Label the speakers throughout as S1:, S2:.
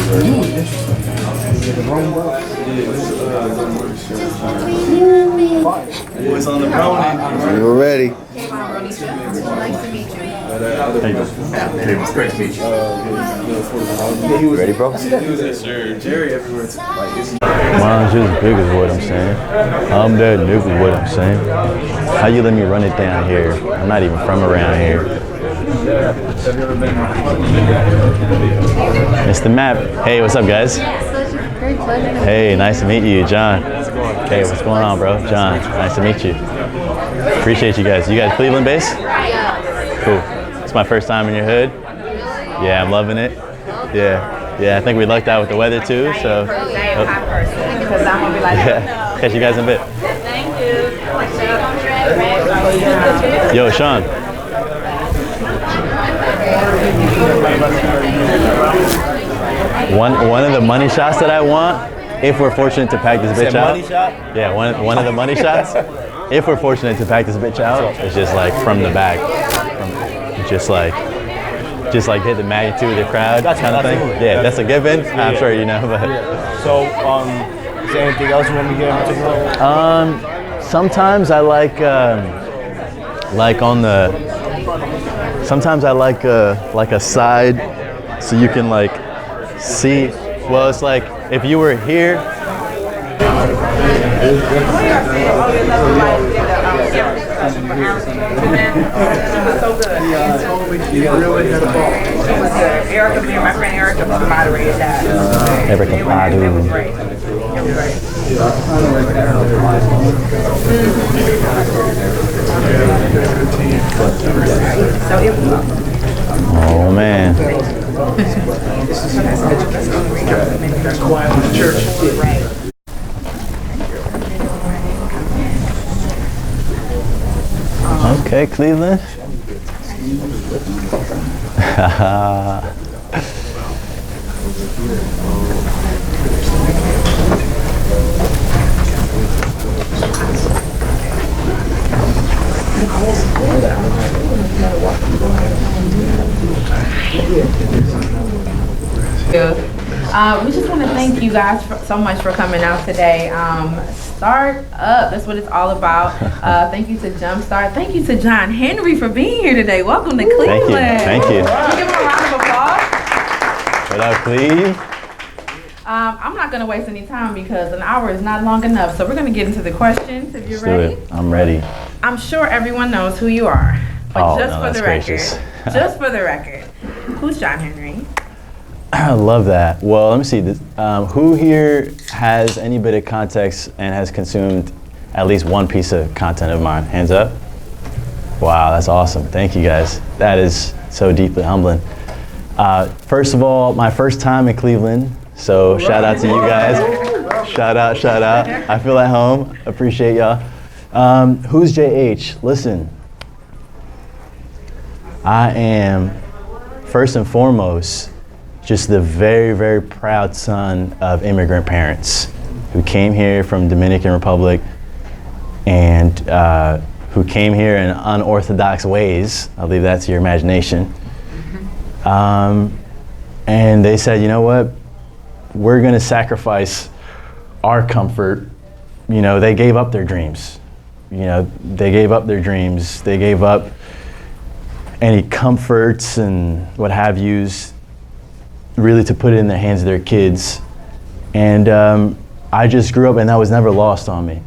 S1: Boys on the brownie.
S2: We're ready.
S3: Nice to meet you.
S1: It's great to meet you.
S2: Ready, bro?
S1: Yes, sir. Jerry everywhere.
S4: Mine's just big is what I'm saying. I'm that nigga is what I'm saying. How you let me run it down here? I'm not even from around here. Mr. Map. Hey, what's up, guys?
S3: Great pleasure.
S4: Hey, nice to meet you, John. Hey, what's going on, bro? John, nice to meet you. Appreciate you guys. You guys Cleveland based?
S3: Yeah.
S4: Cool. It's my first time in your hood. Yeah, I'm loving it. Yeah, I think we lucked out with the weather too, so.
S3: Because I'm gonna be like,
S4: Yeah, catch you guys in a bit.
S3: thank you.
S4: Yo, Sean. One of the money shots that I want, if we're fortunate to pack this bitch out.
S1: Money shot?
S4: Yeah, one of the money shots. If we're fortunate to pack this bitch out, it's just like from the back, just like hit the magnitude of the crowd kind of thing. Yeah, that's a given. I'm sure you know, but.
S1: So, is there anything else you want me to get in particular?
S4: Sometimes I like on the. Sometimes I like a side, so you can like see. Well, it's like if you were here.
S5: Erica, my friend Erica moderated that.
S4: Erica Padu.
S5: It was great. It was great. So it was.
S4: Oh man. Okay, Cleveland.
S5: We just want to thank you guys so much for coming out today. StartUp, that's what it's all about. Thank you to Jumpstart. Thank you to John Henry for being here today. Welcome to Cleveland.
S4: Thank you.
S5: Can we give him a round of applause?
S4: What up, Cleve?
S5: I'm not going to waste any time because an hour is not long enough. So we're going to get into the questions if you're
S4: Let's do
S5: ready.
S4: it. I'm ready.
S5: I'm sure everyone knows who you are. But
S4: Oh,
S5: just
S4: no,
S5: for
S4: that's
S5: the
S4: gracious.
S5: record, just for the record, who's John Henry?
S4: I love that. Well, let me see. Who here has any bit of context and has consumed at least one piece of content of mine? Hands up. Wow, that's awesome. Thank you, guys. That is so deeply humbling. First of all, my first time in Cleveland, so shout out to you guys. Shout out. I feel at home. Appreciate y'all. Who's JH? Listen, I am, first and foremost, just the very, very proud son of immigrant parents who came here from Dominican Republic and who came here in unorthodox ways. I'll leave that to your imagination. And they said, you know what? We're gonna sacrifice our comfort. You know, they gave up their dreams. You know, they gave up their dreams. They gave up any comforts and what have yous, really to put it in the hands of their kids. And I just grew up, and that was never lost on me.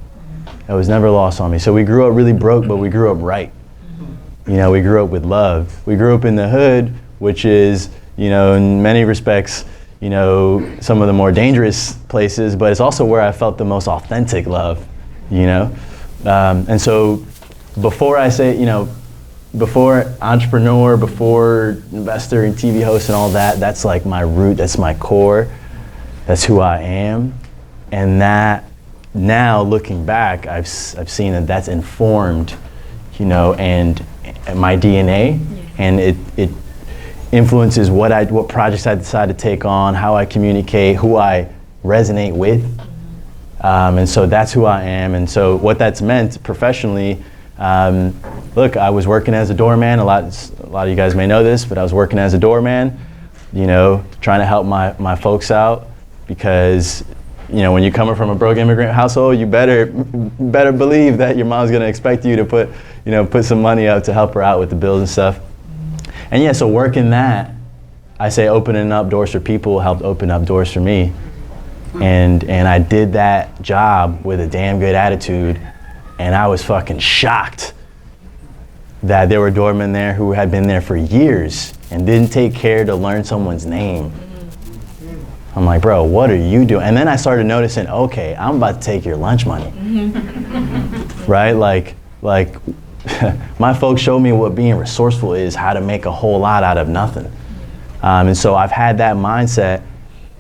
S4: That was never lost on me. So we grew up really broke, but we grew up right. You know, we grew up with love. We grew up in the hood, which is, you know, in many respects, you know, some of the more dangerous places, but it's also where I felt the most authentic love, you know? And so before I say, you know, before entrepreneur, before investor and TV host and all that, that's like my root, that's my core, that's who I am. And that now looking back, I've seen that that's informed, you know, and my DNA, and it influences what projects I decide to take on, how I communicate, who I resonate with. And so that's who I am. And so what that's meant professionally, look, I was working as a doorman. A lot of you guys may know this, but I was working as a doorman you know, trying to help my folks out, because, you know, when you're coming from a broke immigrant household, you better believe that your mom's gonna expect you to put some money up to help her out with the bills and stuff. And yeah, so working that, I say opening up doors for people helped open up doors for me. And I did that job with a damn good attitude, and I was fucking shocked that there were doormen there who had been there for years and didn't take care to learn someone's name. I'm like, bro, what are you doing? And then I started noticing, okay, I'm about to take your lunch money. Right? Like my folks showed me what being resourceful is, how to make a whole lot out of nothing. And so I've had that mindset,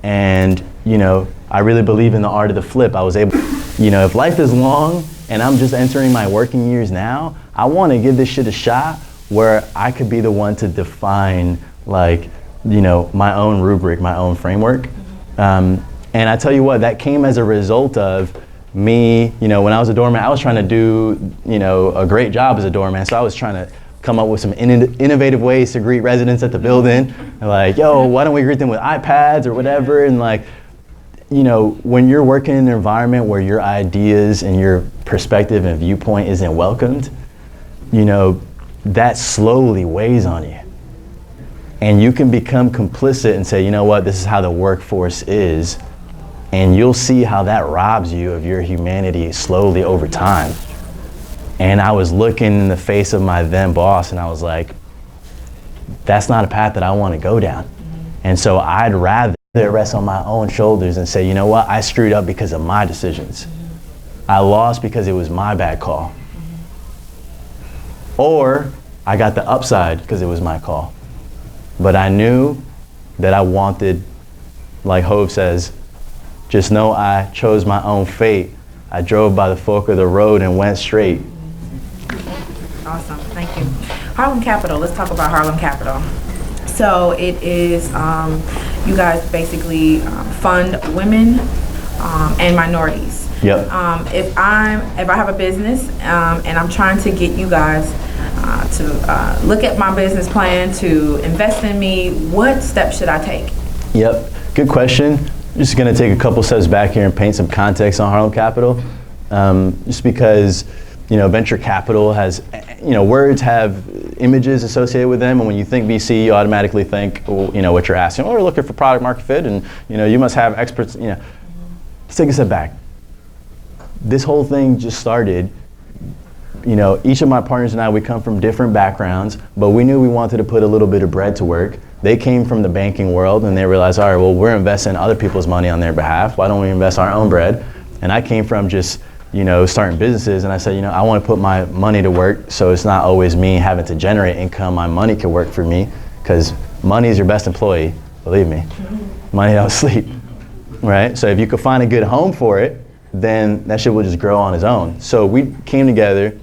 S4: and, you know, I really believe in the art of the flip. I was able, you know, if life is long and I'm just entering my working years now, I want to give this shit a shot where I could be the one to define, like, you know, my own rubric, my own framework. And I tell you what, that came as a result of me, you know, when I was a doorman, I was trying to do, you know, a great job as a doorman. So I was trying to come up with some innovative ways to greet residents at the building. Like, yo, why don't we greet them with iPads or whatever? And like, you know, when you're working in an environment where your ideas and your perspective and viewpoint isn't welcomed, you know, that slowly weighs on you. And you can become complicit and say, you know what, this is how the workforce is. And you'll see how that robs you of your humanity slowly over time. And I was looking in the face of my then boss, and I was like, that's not a path that I want to go down. And so I'd rather rest on my own shoulders and say, you know what, I screwed up because of my decisions. I lost because it was my bad call. Or I got the upside because it was my call. But I knew that I wanted, like Hove says, just know I chose my own fate. I drove by the fork of the road and went straight.
S5: Awesome, thank you. Harlem Capital, let's talk about Harlem Capital. So it is, you guys basically fund women and minorities.
S4: Yep.
S5: If I have a business and I'm trying to get you guys to look at my business plan, to invest in me, what steps should I take? Yep,
S4: good question. Just gonna take a couple steps back here and paint some context on Harlem Capital. Just because, you know, venture capital has, you know, words have images associated with them, and when you think VC, you automatically think, you know, what you're asking. Oh, we're looking for product market fit, and, you know, you must have experts, you know. Let's take a step back. This whole thing just started, you know, each of my partners and I, we come from different backgrounds, but we knew we wanted to put a little bit of bread to work. They came from the banking world, and they realized, all right, well, we're investing other people's money on their behalf. Why don't we invest our own bread? And I came from just, you know, starting businesses, and I said, you know, I want to put my money to work, so it's not always me having to generate income. My money can work for me, because money is your best employee, believe me. Money don't sleep, right? So if you could find a good home for it, then that shit will just grow on its own. So we came together,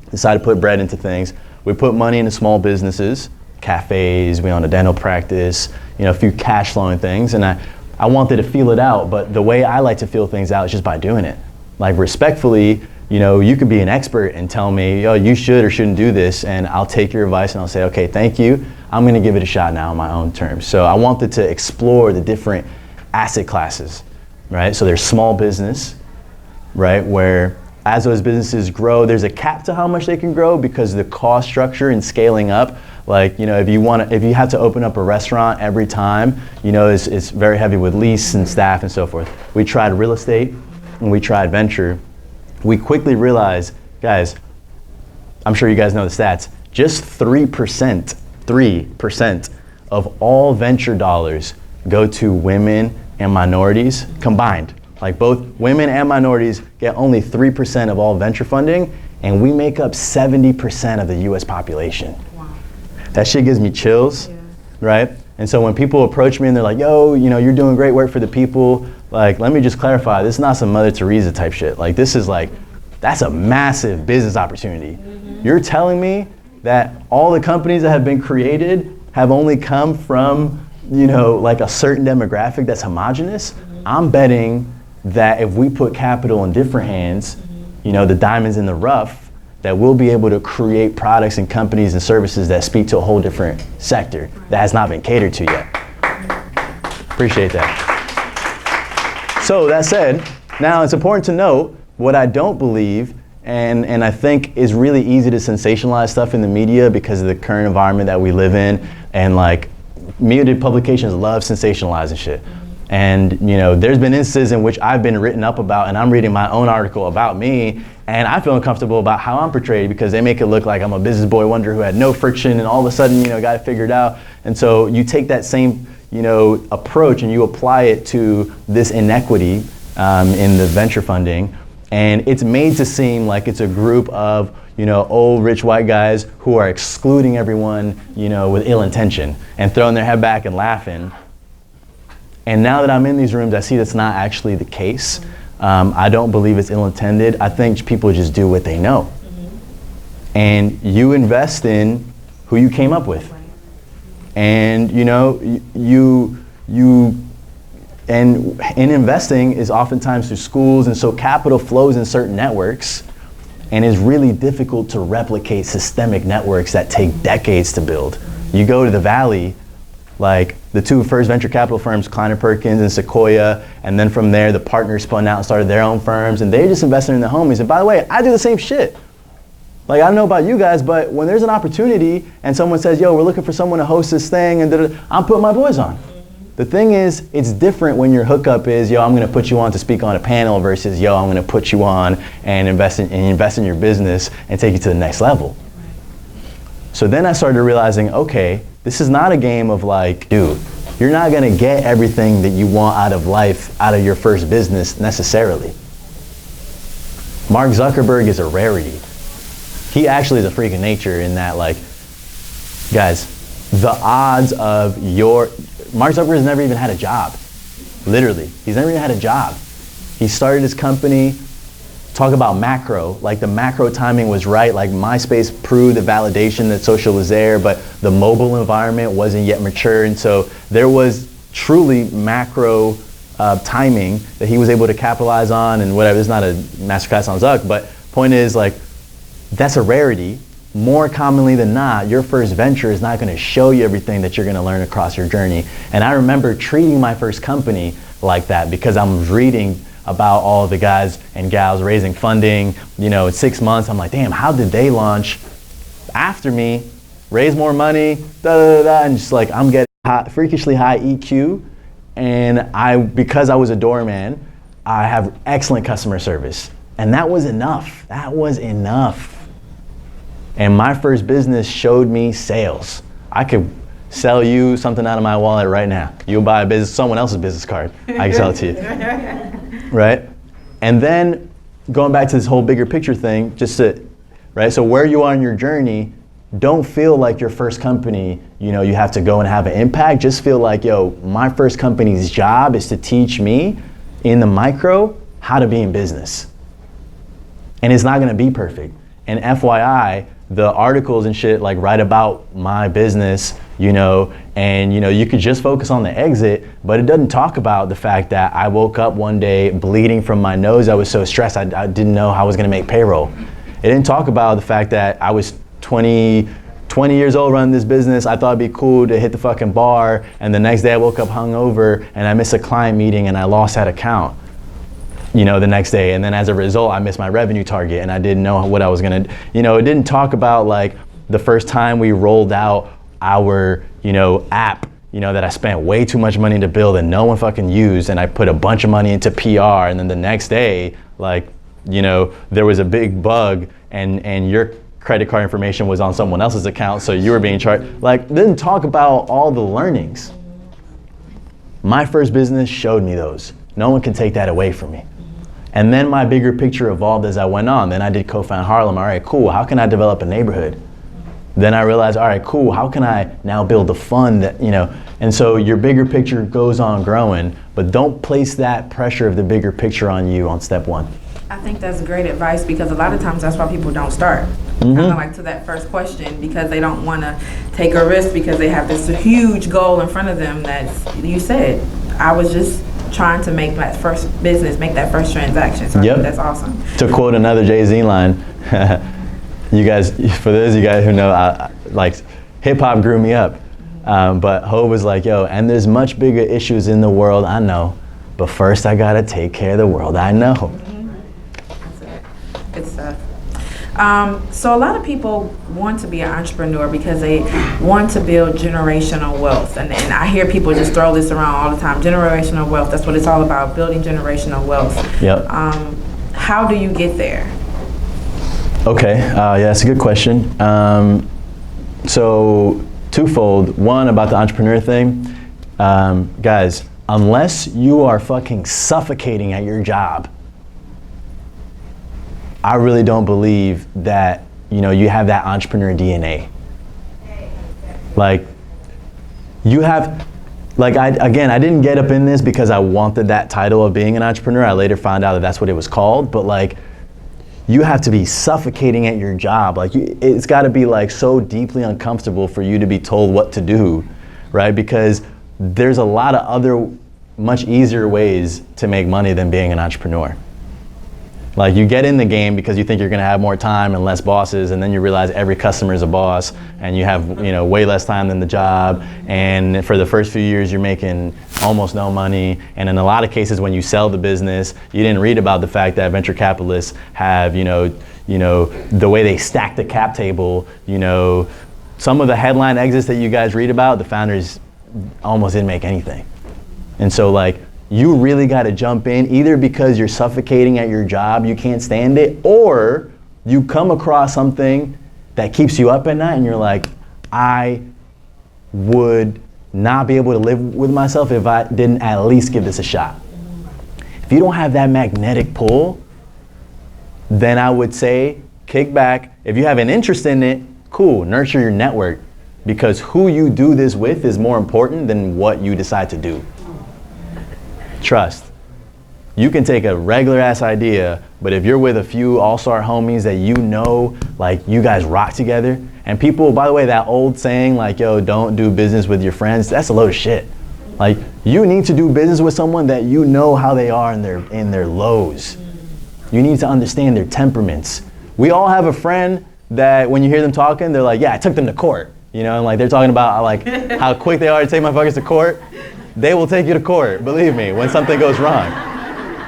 S4: decided to put bread into things. We put money into small businesses, cafes, we own a dental practice, you know, a few cash flowing things, and I wanted to feel it out, but the way I like to feel things out is just by doing it. Like, respectfully, you know, you could be an expert and tell me, oh, you should or shouldn't do this, and I'll take your advice and I'll say, okay, thank you. I'm gonna give it a shot now on my own terms. So I wanted to explore the different asset classes, right? So there's small business, right? Where as those businesses grow, there's a cap to how much they can grow because the cost structure and scaling up, like, you know, if you have to open up a restaurant every time, you know, it's very heavy with lease and staff and so forth. We tried real estate, and we tried venture. We quickly realized, guys, I'm sure you guys know the stats, just 3% of all venture dollars go to women and minorities combined. Like, both women and minorities get only 3% of all venture funding, and we make up 70% of the US population. Wow. That shit gives me chills, right? And so when people approach me and they're like, yo, you know, you're doing great work for the people, like, let me just clarify, this is not some Mother Teresa type shit. Like, this is like, that's a massive business opportunity. Mm-hmm. You're telling me that all the companies that have been created have only come from, you know, like a certain demographic that's homogenous? Mm-hmm. I'm betting that if we put capital in different hands, you know, the diamonds in the rough, that we'll be able to create products and companies and services that speak to a whole different sector that has not been catered to yet. Appreciate that. So that said, now it's important to note what I don't believe, and I think is really easy to sensationalize stuff in the media because of the current environment that we live in, and like media publications love sensationalizing shit. And you know, there's been instances in which I've been written up about, and I'm reading my own article about me, and I feel uncomfortable about how I'm portrayed because they make it look like I'm a business boy wonder who had no friction and all of a sudden, you know, got it figured out. And so you take that same, you know, approach and you apply it to this inequity in the venture funding, and it's made to seem like it's a group of, you know, old rich white guys who are excluding everyone, you know, with ill intention and throwing their head back and laughing. And now that I'm in these rooms, I see that's not actually the case. I don't believe it's ill-intended. I think people just do what they know. And you invest in who you came up with. And you know, and in investing is oftentimes through schools, and so capital flows in certain networks, and it's really difficult to replicate systemic networks that take decades to build. You go to the Valley, like the two first venture capital firms, Kleiner Perkins and Sequoia, and then from there the partners spun out and started their own firms, and they just invested in the homies. And by the way, I do the same shit. Like, I don't know about you guys, but when there's an opportunity and someone says, yo, we're looking for someone to host this thing, and I'm putting my boys on. The thing is, it's different when your hookup is, yo, I'm gonna put you on to speak on a panel versus, yo, I'm gonna put you on and invest in your business and take you to the next level. So then I started realizing, okay, this is not a game of like, dude, you're not gonna get everything that you want out of life, out of your first business necessarily. Mark Zuckerberg is a rarity. He actually is a freak of nature in that, like, guys, the odds of Mark Zuckerberg has never even had a job. Literally, he's never even had a job. He started his company, talk about macro, like the macro timing was right, like MySpace proved the validation that social was there, but the mobile environment wasn't yet mature, and so there was truly macro timing that he was able to capitalize on and whatever. It's not a masterclass on Zuck, but point is, like, that's a rarity. More commonly than not, your first venture is not gonna show you everything that you're gonna learn across your journey. And I remember treating my first company like that because I'm reading about all the guys and gals raising funding, you know, in 6 months. I'm like, damn, how did they launch after me, raise more money, and just like, I'm getting freakishly high EQ. And because I was a doorman, I have excellent customer service. And that was enough. That was enough. And my first business showed me sales. I could sell you something out of my wallet right now. You'll buy someone else's business card. I can sell it to you. Right? And then going back to this whole bigger picture thing, right? So where you are in your journey, don't feel like your first company, you know, you have to go and have an impact. Just feel like, yo, my first company's job is to teach me in the micro how to be in business. And it's not gonna be perfect. And FYI, the articles and shit like write about my business, you know, and you know, you could just focus on the exit, but it doesn't talk about the fact that I woke up one day bleeding from my nose. I was so stressed, I didn't know how I was gonna make payroll. It didn't talk about the fact that I was 20 years old running this business. I thought it'd be cool to hit the fucking bar, and the next day I woke up hungover and I missed a client meeting and I lost that account, you know, the next day. And then as a result, I missed my revenue target and I didn't know what I was gonna, you know, it didn't talk about like the first time we rolled out our, you know, app, you know, that I spent way too much money to build and no one fucking used, and I put a bunch of money into PR, and then the next day, like, you know, there was a big bug and your credit card information was on someone else's account, so you were being charged. Like, didn't talk about all the learnings. My first business showed me those. No one can take that away from me. And then my bigger picture evolved as I went on. Then I did co-found Harlem. All right, cool, how can I develop a neighborhood? Then I realized, all right, cool, how can I now build a fund that, you know, and so your bigger picture goes on growing, but don't place that pressure of the bigger picture on you on step one.
S5: I think that's great advice, because a lot of times that's why people don't start. Kind of like to that first question, because they don't want to take a risk because they have this huge goal in front of them that you said, I was just trying to make that first business, make that first transaction. So I think that's awesome.
S4: To quote another Jay-Z line, you guys, for those of you guys who know, like, hip hop grew me up. But Ho was like, yo, and there's much bigger issues in the world, I know, but first I gotta take care of the world I know.
S5: That's it. Good stuff. So a lot of people want to be an entrepreneur because they want to build generational wealth. And I hear people just throw this around all the time. Generational wealth, that's what it's all about, building generational wealth.
S4: Yep.
S5: How do you get there?
S4: Okay, yeah, that's a good question. So twofold. One, about the entrepreneur thing. Guys, unless you are fucking suffocating at your job, I really don't believe that, you have that entrepreneur DNA. Like, you have, like, I didn't get up in this because I wanted that title of being an entrepreneur. I later found out that that's what it was called, but like, you have to be suffocating at your job. Like, it's gotta be like so deeply uncomfortable for you to be told what to do, right? Because there's a lot of other much easier ways to make money than being an entrepreneur. Like, you get in the game because you think you're gonna have more time and less bosses, and then you realize every customer is a boss, and you have way less time than the job, and for the first few years you're making almost no money, and in a lot of cases when you sell the business, you didn't read about the fact that venture capitalists have, the way they stack the cap table, some of the headline exits that you guys read about, the founders almost didn't make anything. And so, like, you really got to jump in, either because you're suffocating at your job, you can't stand it, or you come across something that keeps you up at night and you're like, I would not be able to live with myself if I didn't at least give this a shot. If you don't have that magnetic pull, then I would say kick back. If you have an interest in it, cool, nurture your network, because who you do this with is more important than what you decide to do. Trust. You can take a regular ass idea, but if you're with a few all-star homies that like, you guys rock together, and people, by the way, that old saying like, yo, don't do business with your friends, that's a load of shit. Like, you need to do business with someone that you know how they are in their lows. You need to understand their temperaments. We all have a friend that when you hear them talking, they're like, yeah, I took them to court. And like, they're talking about like how quick they are to take motherfuckers to court. They will take you to court, believe me, when something goes wrong.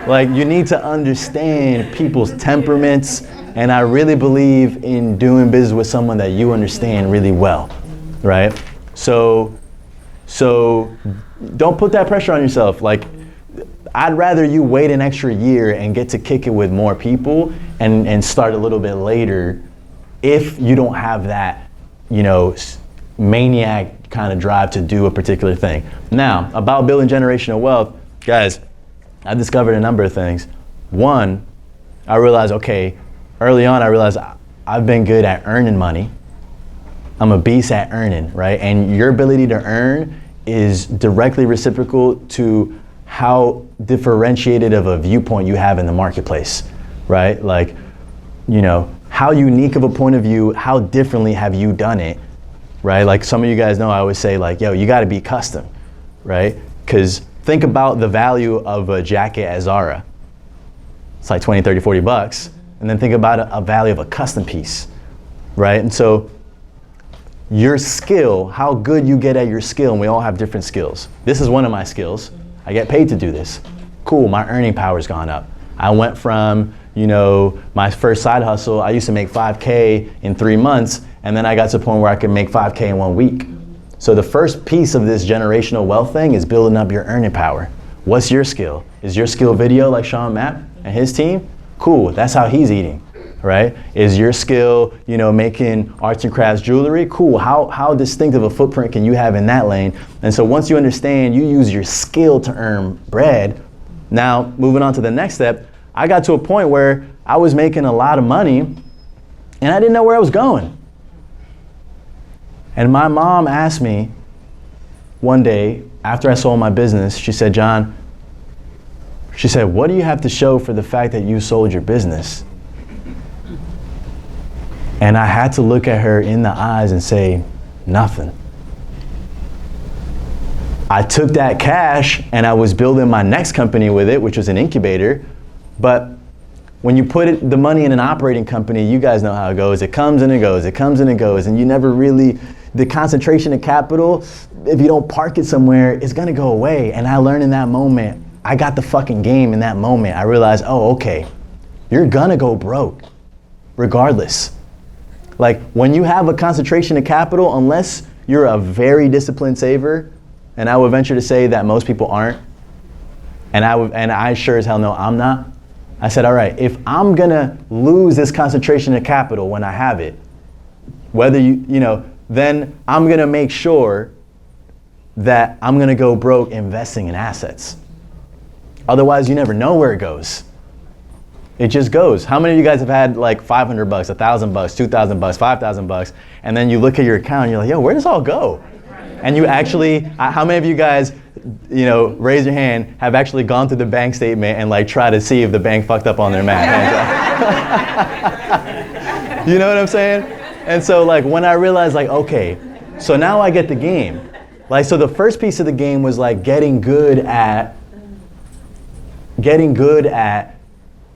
S4: Like, you need to understand people's temperaments, and I really believe in doing business with someone that you understand really well, right? So don't put that pressure on yourself. Like, I'd rather you wait an extra year and get to kick it with more people and start a little bit later if you don't have that, maniac kind of drive to do a particular thing. Now, about building generational wealth, guys, I discovered a number of things. One, I realized, early on I realized I've been good at earning money. I'm a beast at earning, right? And your ability to earn is directly reciprocal to how differentiated of a viewpoint you have in the marketplace, right? Like, how unique of a point of view, how differently have you done it? Right? Like, some of you guys know, I always say like, yo, you gotta be custom, right? Because think about the value of a jacket at Zara. It's like 20, 30, 40 bucks. And then think about a value of a custom piece, right? And so your skill, how good you get at your skill, and we all have different skills. This is one of my skills. I get paid to do this. Cool, my earning power's gone up. I went from, my first side hustle, I used to make 5K in 3 months, and then I got to the point where I could make 5K in 1 week. So the first piece of this generational wealth thing is building up your earning power. What's your skill? Is your skill video like Sean Mapp and his team? Cool, that's how he's eating, right? Is your skill, making arts and crafts jewelry? Cool, how distinctive a footprint can you have in that lane? And so once you understand, you use your skill to earn bread. Now, moving on to the next step, I got to a point where I was making a lot of money and I didn't know where I was going. And my mom asked me one day after I sold my business, she said, John, what do you have to show for the fact that you sold your business? And I had to look at her in the eyes and say, nothing. I took that cash and I was building my next company with it, which was an incubator. But when you put the money in an operating company, you guys know how it goes. It comes and it goes, it comes and it goes, and you never really, the concentration of capital, if you don't park it somewhere, it's gonna go away. And I learned in that moment, I got the fucking game in that moment. I realized, oh, okay, you're gonna go broke, regardless. Like, when you have a concentration of capital, unless you're a very disciplined saver, and I would venture to say that most people aren't, and I sure as hell know I'm not. I said, all right, if I'm gonna lose this concentration of capital when I have it, whether then I'm gonna make sure that I'm gonna go broke investing in assets. Otherwise, you never know where it goes. It just goes. How many of you guys have had like $500, $1,000, $2,000, $5,000, and then you look at your account and you're like, yo, where does it all go? And you actually, how many of you guys, raise your hand, have actually gone through the bank statement and like try to see if the bank fucked up on their math? You know what I'm saying? And so like when I realized like, okay, so now I get the game. Like, so the first piece of the game was like getting good at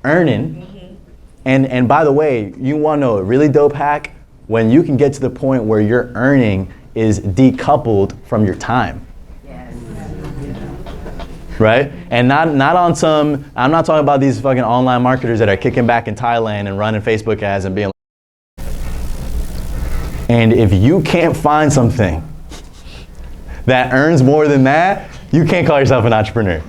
S4: earning. And by the way, you want to know a really dope hack? When you can get to the point where your earning is decoupled from your time.
S3: Yes.
S4: Right? And not on some, I'm not talking about these fucking online marketers that are kicking back in Thailand and running Facebook ads and being like, and if you can't find something that earns more than that, you can't call yourself an entrepreneur.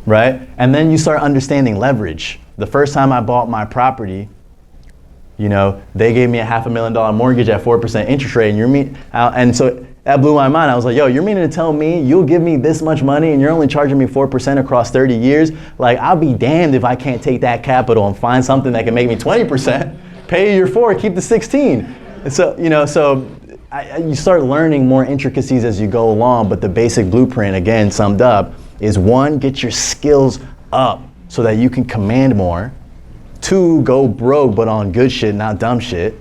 S4: Right? And then you start understanding leverage. The first time I bought my property, they gave me a $500,000 mortgage at 4% interest rate, and so that blew my mind. I was like, yo, you're meaning to tell me you'll give me this much money and you're only charging me 4% across 30 years? Like, I'll be damned if I can't take that capital and find something that can make me 20%, pay you your 4, keep the 16. And so, you start learning more intricacies as you go along, but the basic blueprint, again, summed up, is 1, get your skills up so that you can command more. 2, go broke but on good shit, not dumb shit.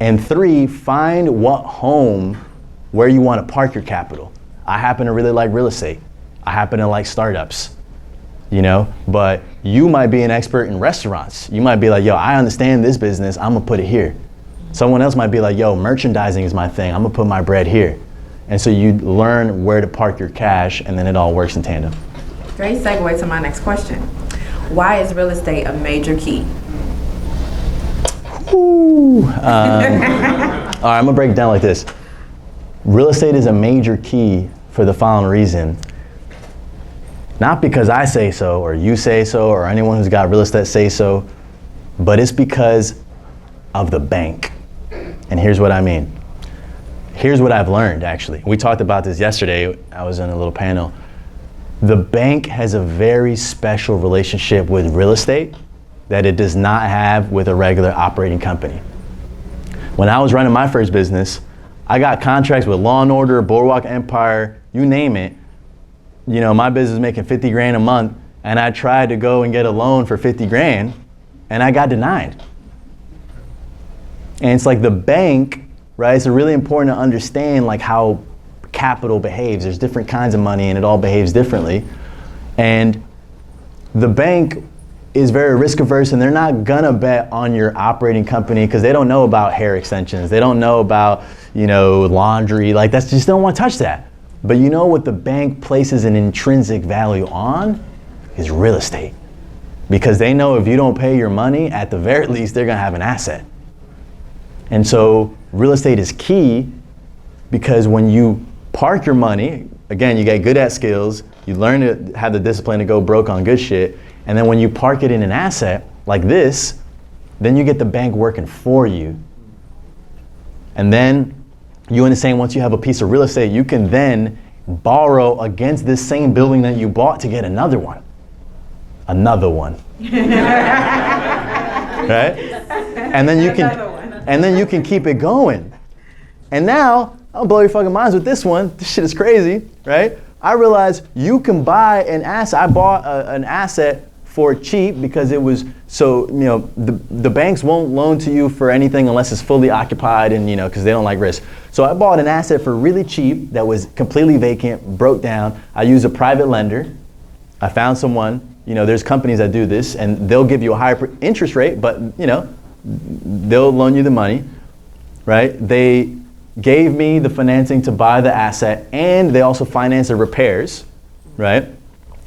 S4: And 3, find what home where you want to park your capital. I happen to really like real estate. I happen to like startups, but you might be an expert in restaurants. You might be like, yo, I understand this business, I'm gonna put it here. Someone else might be like, yo, merchandising is my thing, I'm gonna put my bread here. And so you learn where to park your cash, and then it all works in tandem.
S5: Great segue to my next question. Why is real estate a major key?
S4: All right, I'm gonna break it down like this. Real estate is a major key for the following reason. Not because I say so, or you say so, or anyone who's got real estate say so, but it's because of the bank. And here's what I mean. Here's what I've learned, actually. We talked about this yesterday. I was in a little panel. The bank has a very special relationship with real estate that it does not have with a regular operating company. When I was running my first business, I got contracts with Law & Order, Boardwalk Empire, you name it. My business was making 50 grand a month, and I tried to go and get a loan for 50 grand, and I got denied. And it's like the bank, right? It's really important to understand like how capital behaves. There's different kinds of money and it all behaves differently. And the bank is very risk averse, and they're not gonna bet on your operating company because they don't know about hair extensions. They don't know about, laundry. Like, that's just, they don't want to touch that. But what the bank places an intrinsic value on is real estate. Because they know if you don't pay your money, at the very least, they're gonna have an asset. And so real estate is key because when you park your money, again, you get good at skills, you learn to have the discipline to go broke on good shit, and then when you park it in an asset like this, then you get the bank working for you. And then you understand once you have a piece of real estate, you can then borrow against this same building that you bought to get another one. Another one. Right? And then you can keep it going. And now, I'll blow your fucking minds with this one. This shit is crazy, right? I realized you can buy an asset. I bought an asset for cheap because it was so, the banks won't loan to you for anything unless it's fully occupied and, because they don't like risk. So I bought an asset for really cheap that was completely vacant, broke down. I used a private lender. I found someone there's companies that do this, and they'll give you a higher interest rate, but they'll loan you the money, right? They gave me the financing to buy the asset, and they also finance the repairs, right?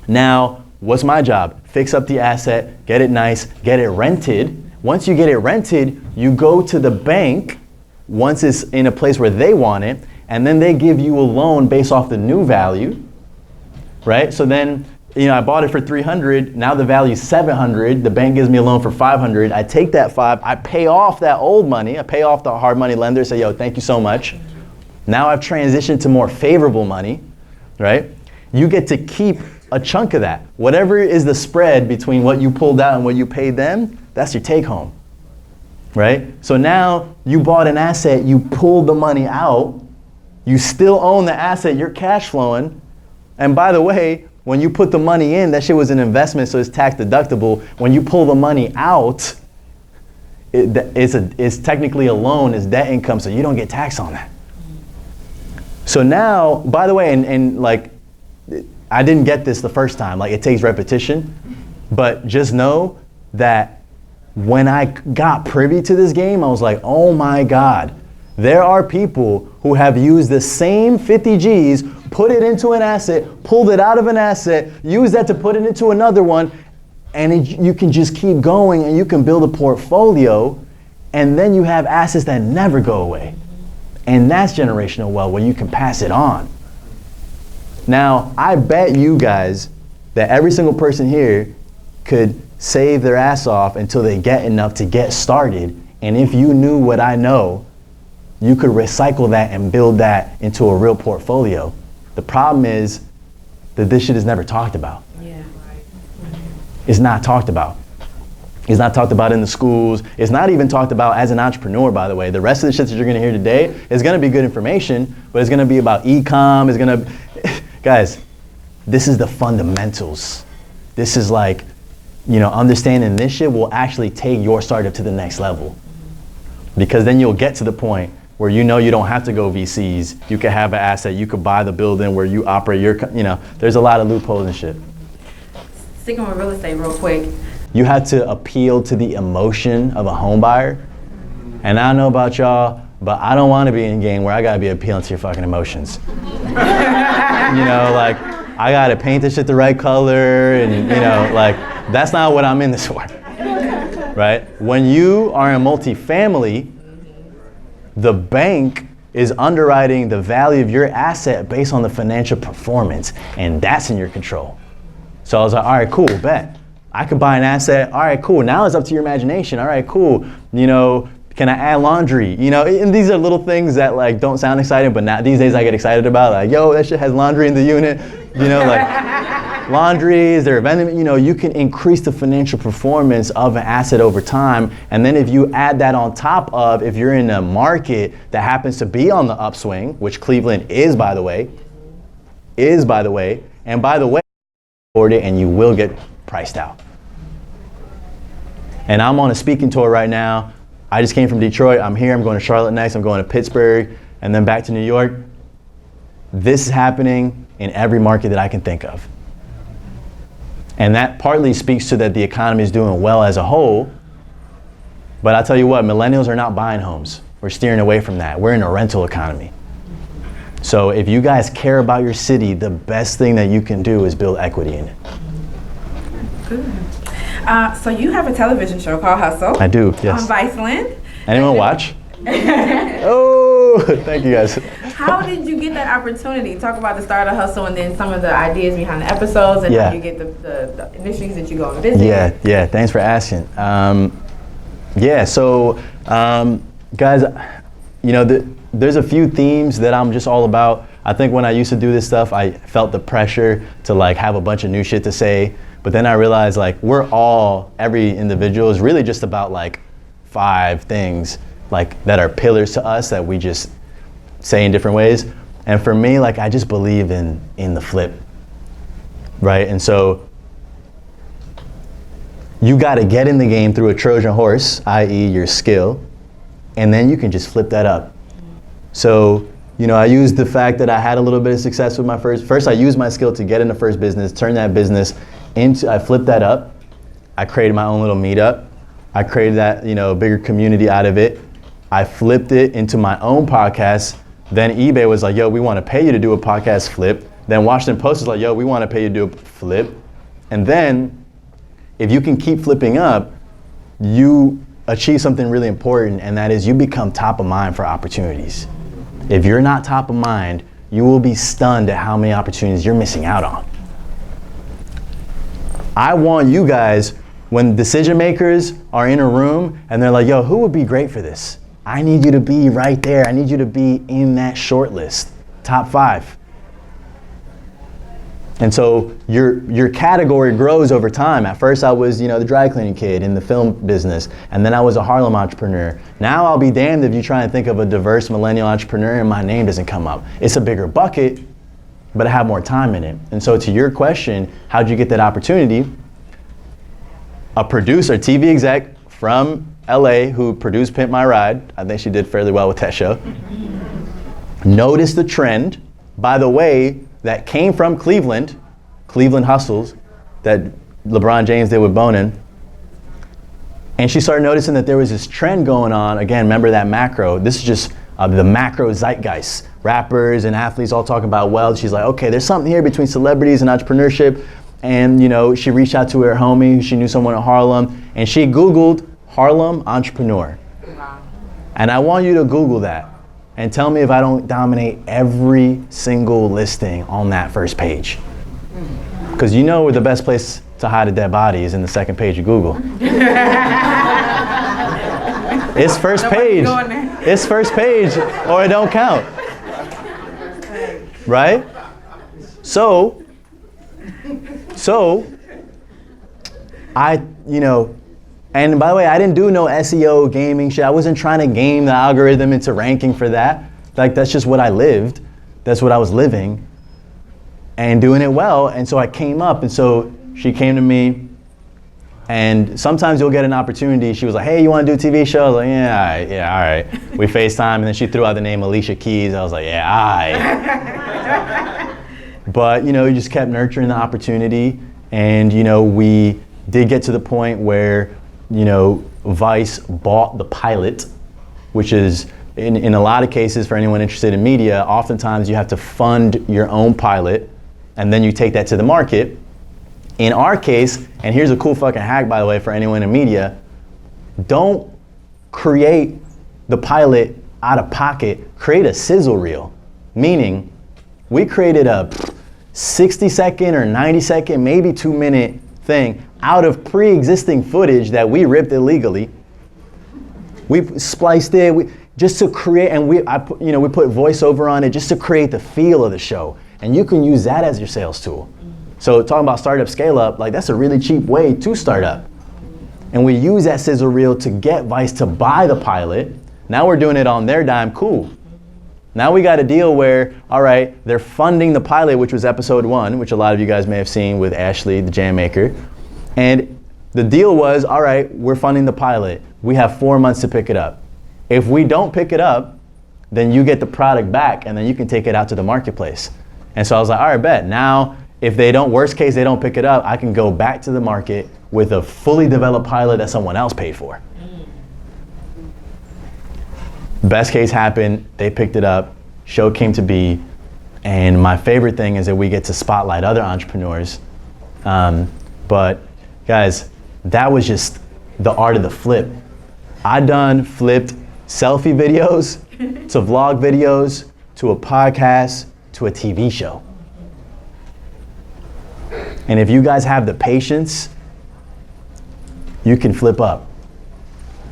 S4: Now, what's my job? Fix up the asset, get it nice, get it rented. Once you get it rented, you go to the bank once it's in a place where they want it, and then they give you a loan based off the new value, right? So then, I bought it for 300, now the value is 700, the bank gives me a loan for 500, I take that 5, I pay off that old money, I pay off the hard money lender, say, yo, thank you so much. Now I've transitioned to more favorable money, right? You get to keep a chunk of that. Whatever is the spread between what you pulled out and what you paid them, that's your take home, right? So now you bought an asset, you pulled the money out, you still own the asset, you're cash flowing, and by the way, when you put the money in, that shit was an investment, so it's tax deductible. When you pull the money out, it's technically a loan, it's debt income, so you don't get taxed on that. So now, by the way, and like, I didn't get this the first time, like it takes repetition, but just know that when I got privy to this game, I was like, oh my God, there are people who have used the same 50 G's, put it into an asset, pulled it out of an asset, used that to put it into another one, and you can just keep going and you can build a portfolio, and then you have assets that never go away. And that's generational wealth where you can pass it on. Now, I bet you guys that every single person here could save their ass off until they get enough to get started. And if you knew what I know, you could recycle that and build that into a real portfolio. The problem is that this shit is never talked about.
S5: Yeah.
S4: It's not talked about. It's not talked about in the schools. It's not even talked about as an entrepreneur, by the way. The rest of the shit that you're gonna hear today is gonna be good information, but it's gonna be about e-com, guys, this is the fundamentals. This is like, understanding this shit will actually take your startup to the next level. Because then you'll get to the point where you don't have to go VCs. You could have an asset, you could buy the building where you operate your, there's a lot of loopholes and shit.
S5: Sticking with real estate real quick.
S4: You have to appeal to the emotion of a home buyer. And I don't know about y'all, but I don't want to be in a game where I gotta be appealing to your fucking emotions. Like, I gotta paint this shit the right color, and that's not what I'm in this for, right? When you are in multifamily, the bank is underwriting the value of your asset based on the financial performance, and that's in your control. So I was like, all right, cool, bet. I could buy an asset, all right, cool. Now it's up to your imagination, all right, cool. Can I add laundry? And these are little things that like don't sound exciting, but now these days I get excited about, like, yo, that shit has laundry in the unit. Like laundry, is there a vending? You can increase the financial performance of an asset over time. And then if you add that on top of, if you're in a market that happens to be on the upswing, which Cleveland is, by the way, and by the way, and you will get priced out. And I'm on a speaking tour right now. I just came from Detroit. I'm here. I'm going to Charlotte next. I'm going to Pittsburgh and then back to New York. This is happening in every market that I can think of. And that partly speaks to that the economy is doing well as a whole. But I'll tell you what, millennials are not buying homes. We're steering away from that. We're in a rental economy. So if you guys care about your city, the best thing that you can do is build equity in it.
S5: Good. So you have a television show called Hustle.
S4: I do, yes.
S5: On Viceland.
S4: Anyone watch? Oh, thank you guys.
S5: How did you get that opportunity? Talk about the start of Hustle and then some of the ideas behind the episodes and how you get the industries that you go and visit.
S4: Yeah, thanks for asking. Guys, there's a few themes that I'm just all about. I think when I used to do this stuff, I felt the pressure to like have a bunch of new shit to say. But then I realized like every individual is really just about like 5 things like that are pillars to us that we just say in different ways. And for me, like I just believe in the flip, right? And so you got to get in the game through a Trojan horse, i.e. your skill, and then you can just flip that up. So, I used the fact that I had a little bit of success with my first I used my skill to get in the first business, turn that business I flipped that up. I created my own little meetup. I created that, bigger community out of it. I flipped it into my own podcast. Then eBay was like, yo, we want to pay you to do a podcast flip. Then Washington Post was like, yo, we want to pay you to do a flip. And then if you can keep flipping up, you achieve something really important, and that is you become top of mind for opportunities. If you're not top of mind, you will be stunned at how many opportunities you're missing out on. I want you guys, when decision makers are in a room and they're like, yo, who would be great for this? I need you to be right there. I need you to be in that short list, top 5. And so your category grows over time. At first I was, the dry cleaning kid in the film business, and then I was a Harlem entrepreneur. Now I'll be damned if you try and think of a diverse millennial entrepreneur and my name doesn't come up. It's a bigger bucket, but I have more time in it. And so to your question, how'd you get that opportunity? A producer, TV exec from LA who produced Pimp My Ride, I think she did fairly well with that show, noticed the trend, by the way, that came from Cleveland hustles that LeBron James did with Bonin. And she started noticing that there was this trend going on. Again, remember that macro. This is just the macro zeitgeist. Rappers and athletes all talking about wealth. She's like, okay, there's something here between celebrities and entrepreneurship. And she reached out to her homie. She knew someone in Harlem. And she Googled Harlem entrepreneur. Wow. And I want you to Google that. And tell me if I don't dominate every single listing on that first page. Because where the best place to hide a dead body is in the second page of Google. It's first page. It's first page or it don't count. Right? So I, and by the way, I didn't do no SEO gaming shit. I wasn't trying to game the algorithm into ranking for that. Like, that's just what I lived. That's what I was living and doing it well. And so I came up, and so she came to me, and sometimes you'll get an opportunity. She was like, hey, you want to do a TV show? I was like, yeah, all right. We FaceTime, and then she threw out the name Alicia Keys. I was like, yeah, all right. But, you just kept nurturing the opportunity, and, we did get to the point where Vice bought the pilot, which is, in a lot of cases, for anyone interested in media, oftentimes you have to fund your own pilot, and then you take that to the market. In our case, and here's a cool fucking hack, by the way, for anyone in media, don't create the pilot out of pocket, create a sizzle reel. Meaning, we created a 60-second or 90-second, maybe 2-minute thing out of pre-existing footage that we ripped illegally. We spliced it just to create, and we put voiceover on it just to create the feel of the show. And you can use that as your sales tool. So talking about startup scale up, like that's a really cheap way to start up. And we use that sizzle reel to get Vice to buy the pilot. Now we're doing it on their dime, cool. Now we got a deal where, all right, they're funding the pilot, which was episode 1, which a lot of you guys may have seen with Ashley, the jam maker. And the deal was, all right, we're funding the pilot. We have 4 months to pick it up. If we don't pick it up, then you get the product back and then you can take it out to the marketplace. And so I was like, all right, bet. Now, if worst case, they don't pick it up, I can go back to the market with a fully developed pilot that someone else paid for. Best case happened, they picked it up, show came to be, and my favorite thing is that we get to spotlight other entrepreneurs. But guys, that was just the art of the flip. I flipped selfie videos to vlog videos to a podcast to a TV show. And if you guys have the patience, you can flip up.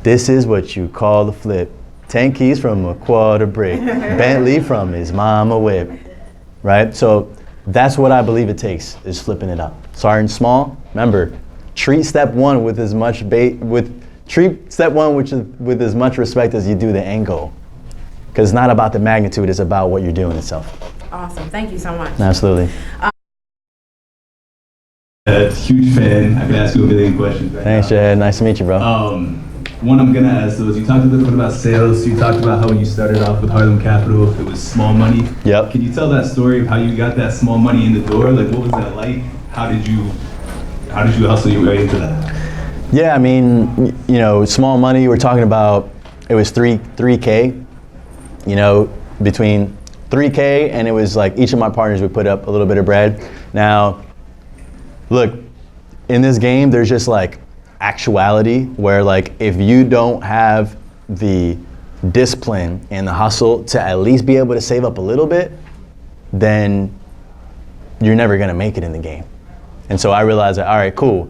S4: This is what you call the flip. 10 keys from a quarter brick. Bentley from his mama whip. Right? So that's what I believe it takes, is flipping it up. Starting small. Remember, treat step 1 with as much with as much respect as you do the end goal. Because it's not about the magnitude, it's about what you're doing itself.
S5: Awesome. Thank you so much.
S4: Absolutely.
S2: Huge fan. I could ask you a million questions right
S4: Thanks,
S2: now.
S4: Jed. Nice to meet you, bro.
S2: One I'm gonna ask though is, you talked a little bit about sales. You talked about how when you started off with Harlem Capital, it was small money.
S4: Yep.
S2: Can you tell that story of how you got that small money in the door? Like, what was that like? How did you How did you hustle your way into that?
S4: Yeah, I mean, you know, small money, we're talking about, it was 3K, you know, between 3K and it was like each of my partners would put up a little bit of bread. Now, look, in this game, there's just like actuality where like if you don't have the discipline and the hustle to at least be able to save up a little bit, then you're never gonna make it in the game. And so I realized that, all right, cool,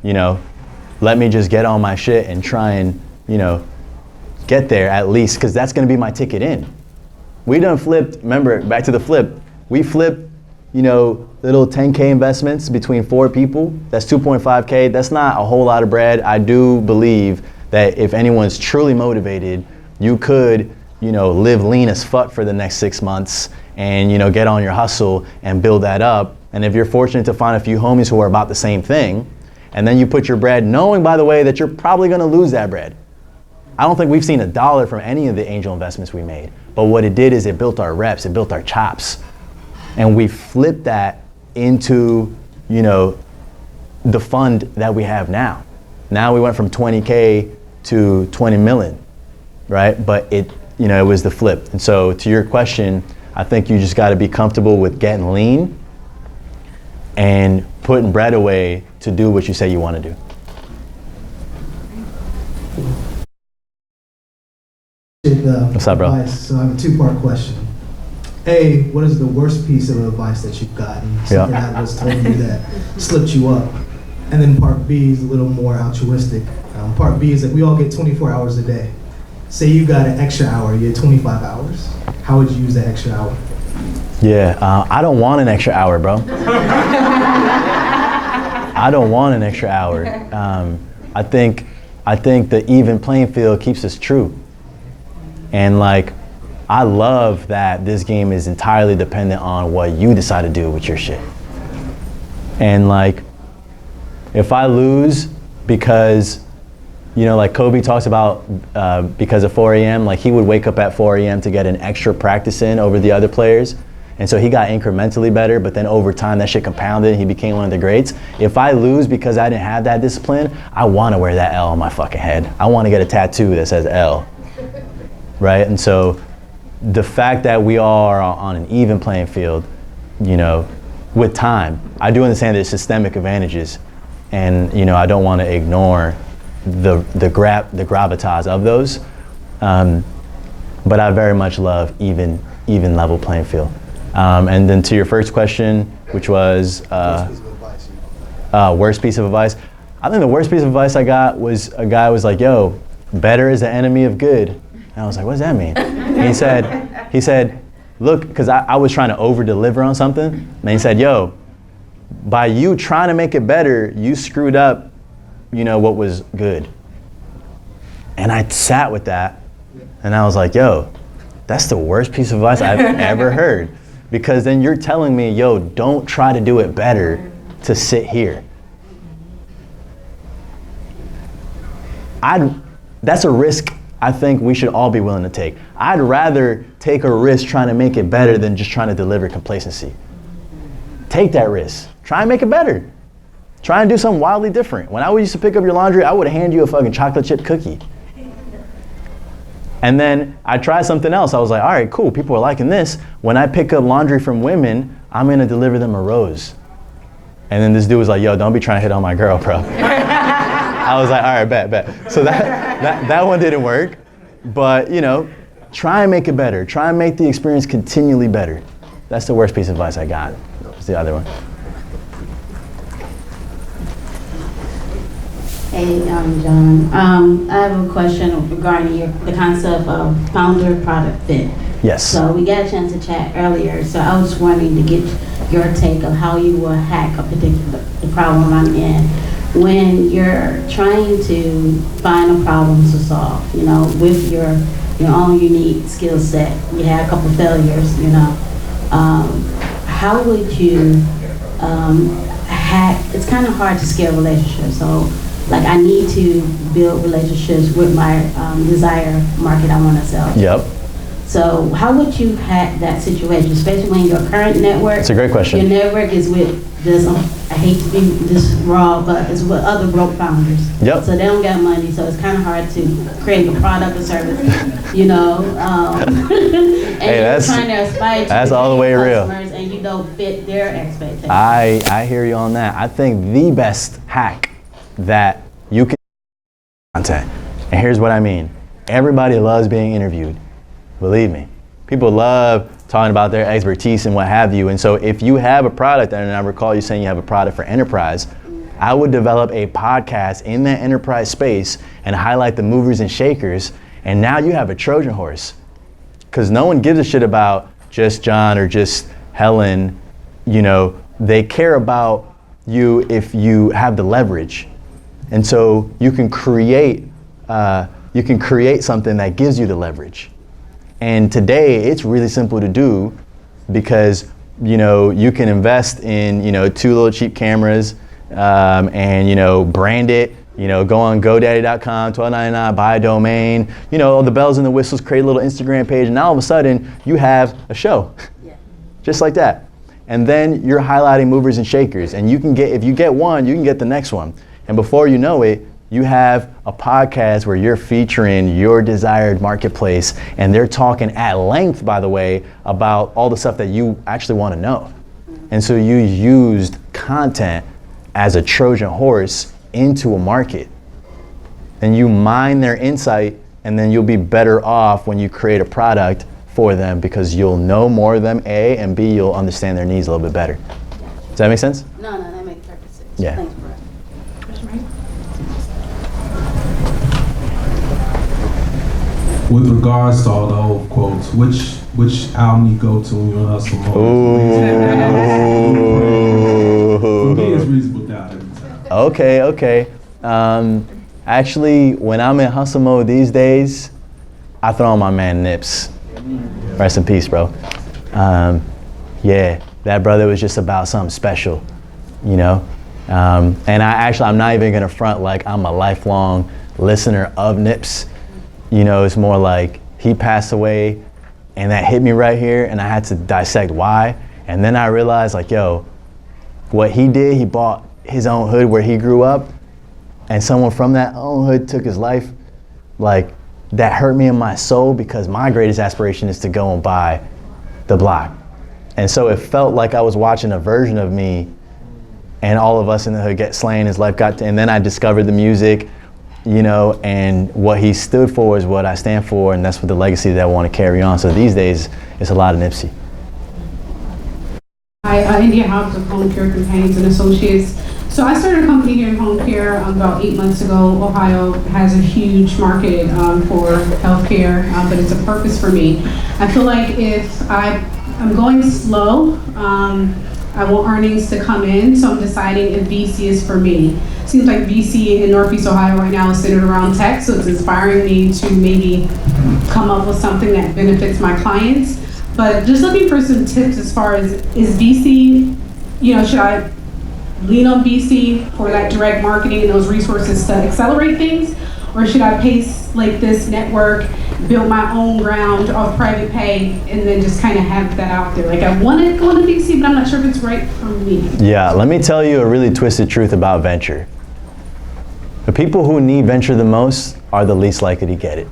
S4: you know, let me just get on my shit and try and, you know, get there at least, because that's gonna be my ticket in. We done flipped, remember, back to the flip, we flipped, you know, little 10K investments between 4 people, that's 2.5K, that's not a whole lot of bread. I do believe that if anyone's truly motivated, you could, you know, live lean as fuck for the next 6 months and, you know, get on your hustle and build that up. And if you're fortunate to find a few homies who are about the same thing, and then you put your bread, knowing, by the way, that you're probably gonna lose that bread. I don't think we've seen $1 from any of the angel investments we made. But what it did is it built our reps, it built our chops. And we flipped that into, you know, the fund that we have now. Now we went from 20K to 20 million, right? But it, you know, it was the flip. And so to your question, I think you just gotta be comfortable with getting lean and putting bread away to do what you say you wanna do. What's up, bro?
S6: Advice. So I have a 2-part question. A, what is the worst piece of advice that you've gotten? Something that was told you that slipped you up. And then part B is a little more altruistic. Part B is that we all get 24 hours a day. Say you got an extra hour, you get 25 hours. How would you use that extra hour?
S4: Yeah, I don't want an extra hour, bro. I don't want an extra hour. I think the even playing field keeps us true. And like, I love that this game is entirely dependent on what you decide to do with your shit. And like, if I lose because, you know, like Kobe talks about because of 4 a.m., like he would wake up at 4 a.m. to get an extra practice in over the other players. And so he got incrementally better, but then over time that shit compounded and he became one of the greats. If I lose because I didn't have that discipline, I wanna wear that L on my fucking head. I wanna get a tattoo that says L, right? And so the fact that we are on an even playing field, you know, with time, I do understand there's systemic advantages, and you know, I don't want to ignore the gravitas of those, but I very much love even level playing field. And then to your first question, which was worst piece of advice. I think the worst piece of advice I got was a guy was like, "Yo, better is the enemy of good." And I was like, "What does that mean?" And he said, look, because I was trying to over deliver on something, and he said, "Yo, by you trying to make it better, you screwed up, you know, what was good." And I sat with that, and I was like, "Yo, that's the worst piece of advice I've ever heard." Because then you're telling me, "Yo, don't try to do it better to sit here." That's a risk I think we should all be willing to take. I'd rather take a risk trying to make it better than just trying to deliver complacency. Take that risk. Try and make it better. Try and do something wildly different. When I used to pick up your laundry, I would hand you a fucking chocolate chip cookie. And then I tried something else. I was like, all right, cool, people are liking this. When I pick up laundry from women, I'm gonna deliver them a rose. And then this dude was like, "Yo, don't be trying to hit on my girl, bro." I was like, all right, bet. So that one didn't work. But, you know, try and make it better. Try and make the experience continually better. That's the worst piece of advice I got. What's the other one?
S7: Hey, John. I have a question regarding the concept of founder product fit.
S4: Yes.
S7: So we got a chance to chat earlier. So I was wanting to get your take of how you will hack a particular problem I'm in. When you're trying to find a problem to solve, you know, with your own unique skill set, you had a couple failures, you know, how would you hack? It's kind of hard to scale relationships. So, like, I need to build relationships with my desired market I want to sell.
S4: Yep.
S7: So how would you hack that situation, especially when your current network?
S4: It's a great question.
S7: Your network is with there's, I hate to be this raw, but it's with other broke founders.
S4: Yep.
S7: So they don't got money, so it's kind of hard to create a product or service, you know. And
S4: Hey,
S7: you're
S4: that's-
S7: trying to aspire to
S4: that's all the way real.
S7: customers, and you don't fit their expectations.
S4: I hear you on that. I think the best hack that you can content. And here's what I mean. Everybody loves being interviewed. Believe me. People love talking about their expertise and what have you. And so if you have a product, and I recall you saying you have a product for enterprise, I would develop a podcast in that enterprise space and highlight the movers and shakers. And now you have a Trojan horse. Because no one gives a shit about just John or just Helen. You know, they care about you if you have the leverage. And so you can create something that gives you the leverage. And today it's really simple to do because, you know, you can invest in, you know, 2 little cheap cameras and, you know, brand it, you know, go on GoDaddy.com, $12.99, buy a domain, you know, all the bells and the whistles, create a little Instagram page, and now all of a sudden you have a show, just like that. And then you're highlighting movers and shakers, and you can get, if you get one, you can get the next one. And before you know it, you have a podcast where you're featuring your desired marketplace, and they're talking at length, by the way, about all the stuff that you actually want to know. And so you used content as a Trojan horse into a market. And you mine their insight, and then you'll be better off when you create a product for them because you'll know more of them, A, and B, you'll understand their needs a little bit better. Does that make sense?
S7: No, that makes perfect sense.
S4: Yeah.
S7: Thanks, bro.
S2: With regards to all the old quotes, which album you go to when you hustle more? For me, it's Reasonable Doubt every time.
S4: Okay. Actually, when I'm in hustle mode these days, I throw on my man Nips. Rest in peace, bro. Yeah, that brother was just about something special, you know? And I'm not even gonna front like I'm a lifelong listener of Nips. You know, it's more like he passed away and that hit me right here and I had to dissect why. And then I realized like, yo, what he did, he bought his own hood where he grew up and someone from that own hood took his life. Like, that hurt me in my soul because my greatest aspiration is to go and buy the block. And so it felt like I was watching a version of me and all of us in the hood get slain, his life got to, and then I discovered the music, you know, and what he stood for is what I stand for, and that's what the legacy that I want to carry on. So these days, it's a lot of Nipsey.
S8: Hi, India Hobbs of Home Care Companions and Associates. So I started a company here in home care about 8 months ago. Ohio has a huge market for healthcare, but it's a purpose for me. I feel like if I'm going slow, I want earnings to come in, so I'm deciding if VC is for me. Seems like VC in Northeast Ohio right now is centered around tech, so it's inspiring me to maybe come up with something that benefits my clients. But just looking for some tips as far as, is VC, you know, should I lean on VC for that direct marketing and those resources to accelerate things? Or should I pace like this network, build my own ground off private pay, and then just kind of have that out there? Like, I want to go into VC, but I'm not sure if it's right for me.
S4: Yeah, let me tell you a really twisted truth about venture. The people who need venture the most are the least likely to get it.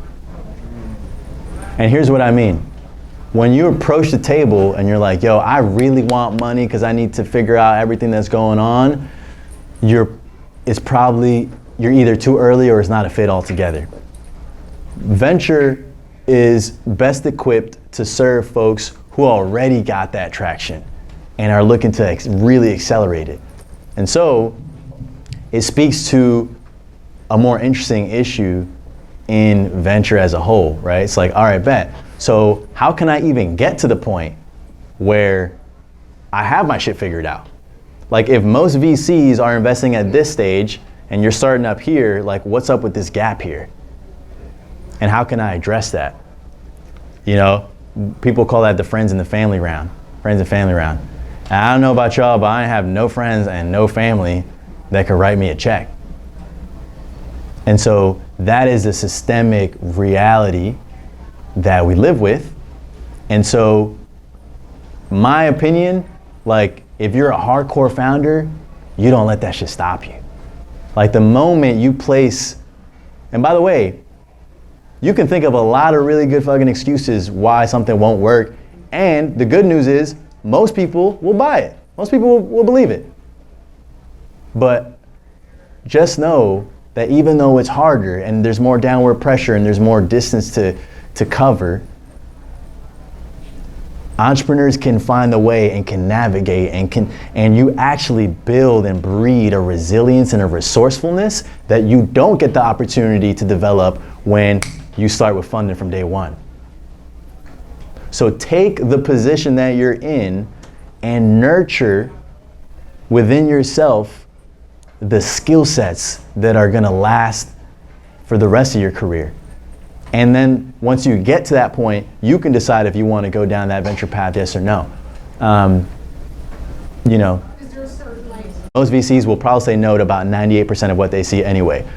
S4: And here's what I mean. When you approach the table and you're like, yo, I really want money because I need to figure out everything that's going on, you're either too early or it's not a fit altogether. Venture is best equipped to serve folks who already got that traction and are looking to really accelerate it. And so it speaks to a more interesting issue in venture as a whole, right? It's like, all right, bet. So how can I even get to the point where I have my shit figured out? Like, if most VCs are investing at this stage and you're starting up here, like, what's up with this gap here? And how can I address that? You know, people call that the friends and the family round. Friends and family round. And I don't know about y'all, but I have no friends and no family that could write me a check. And so that is a systemic reality that we live with. And so my opinion, like, if you're a hardcore founder, you don't let that shit stop you. Like the moment you place, and by the way, you can think of a lot of really good fucking excuses why something won't work. And the good news is most people will buy it. Most people will believe it. But just know that even though it's harder and there's more downward pressure and there's more distance to cover, entrepreneurs can find the way and can navigate and you actually build and breed a resilience and a resourcefulness that you don't get the opportunity to develop when you start with funding from day one. So take the position that you're in and nurture within yourself the skill sets that are gonna last for the rest of your career. And then once you get to that point, you can decide if you want to go down that venture path, yes or no. You know, most VCs will probably say no to about 98% of what they see anyway.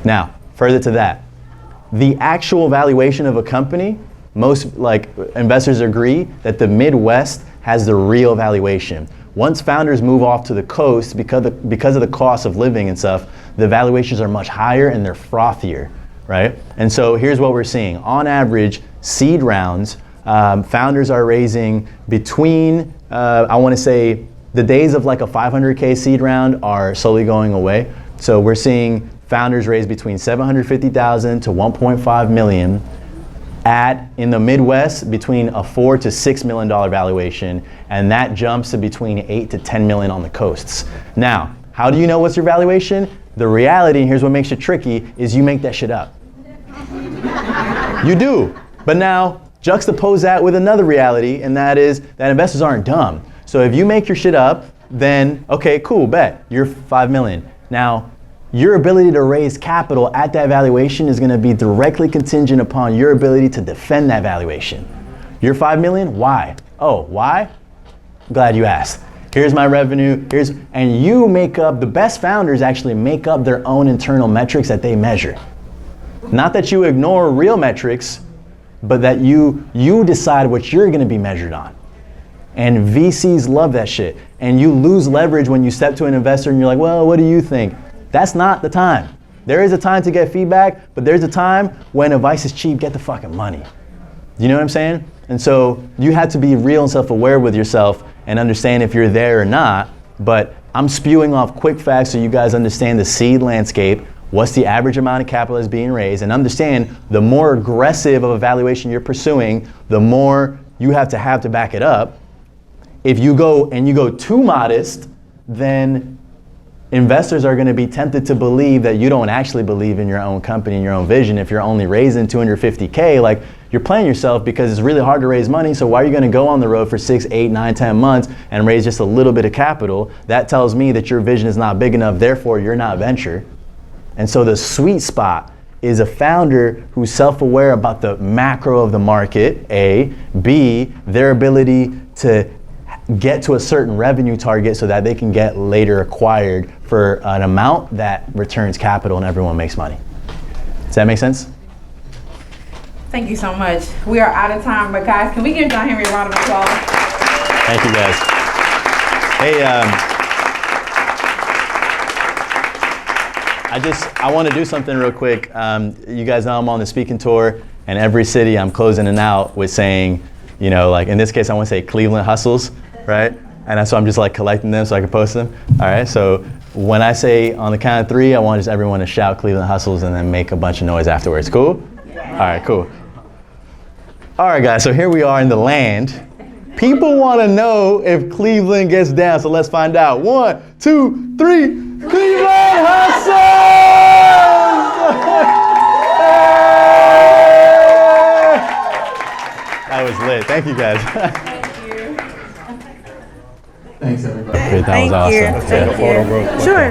S4: Now, further to that, the actual valuation of a company, most investors agree that the Midwest has the real valuation. Once founders move off to the coast, because of the cost of living and stuff, the valuations are much higher and they're frothier, right? And so here's what we're seeing. On average, seed rounds, founders are raising between, I want to say, the days of like a 500K seed round are slowly going away. So we're seeing founders raise between $750,000 to $1.5 million in the Midwest between a $4 to $6 million valuation, and that jumps to between 8 to 10 million on the coasts. Now, how do you know what's your valuation? The reality, and here's what makes it tricky, is you make that shit up. You do. But now, juxtapose that with another reality, and that is that investors aren't dumb. So if you make your shit up, then, okay, cool, bet, you're 5 million. Now, your ability to raise capital at that valuation is gonna be directly contingent upon your ability to defend that valuation. You're 5 million, why? Oh, why? I'm glad you asked. Here's my revenue, and you make up, the best founders actually make up their own internal metrics that they measure. Not that you ignore real metrics, but that you decide what you're gonna be measured on. And VCs love that shit. And you lose leverage when you step to an investor and you're like, well, what do you think? That's not the time. There is a time to get feedback, but there's a time when advice is cheap, get the fucking money. You know what I'm saying? And so you have to be real and self-aware with yourself and understand if you're there or not. But I'm spewing off quick facts so you guys understand the seed landscape, what's the average amount of capital that's being raised, and understand the more aggressive of a valuation you're pursuing, the more you have to back it up. If you go too modest, then investors are going to be tempted to believe that you don't actually believe in your own company and your own vision. If you're only raising 250K, like you're playing yourself because it's really hard to raise money. So why are you going to go on the road for 6, 8, 9, 10 months and raise just a little bit of capital? That tells me that your vision is not big enough. Therefore, you're not venture. And so the sweet spot is a founder who's self-aware about the macro of the market, A. B, their ability to get to a certain revenue target so that they can get later acquired for an amount that returns capital and everyone makes money. Does that make sense?
S5: Thank you so much. We are out of time, but guys, can we give John Henry a round of applause?
S4: Thank you, guys. Hey, I want to do something real quick. You guys know I'm on the speaking tour, and every city I'm closing it out with saying, you know, like in this case, I want to say Cleveland hustles, right? And so I'm just like collecting them so I can post them. All right, so when I say on the count of 3, I want just everyone to shout Cleveland hustles and then make a bunch of noise afterwards. Cool? All right, cool. All right, guys, so here we are in the land. People want to know if Cleveland gets down, so let's find out. 1, 2, 3, Cleveland hustles! That was lit. Thank you, guys.
S5: Thank you.
S2: Thanks, everybody.
S4: Great, that was awesome.
S5: Thank you.
S1: Take a photo, bro.
S5: Sure.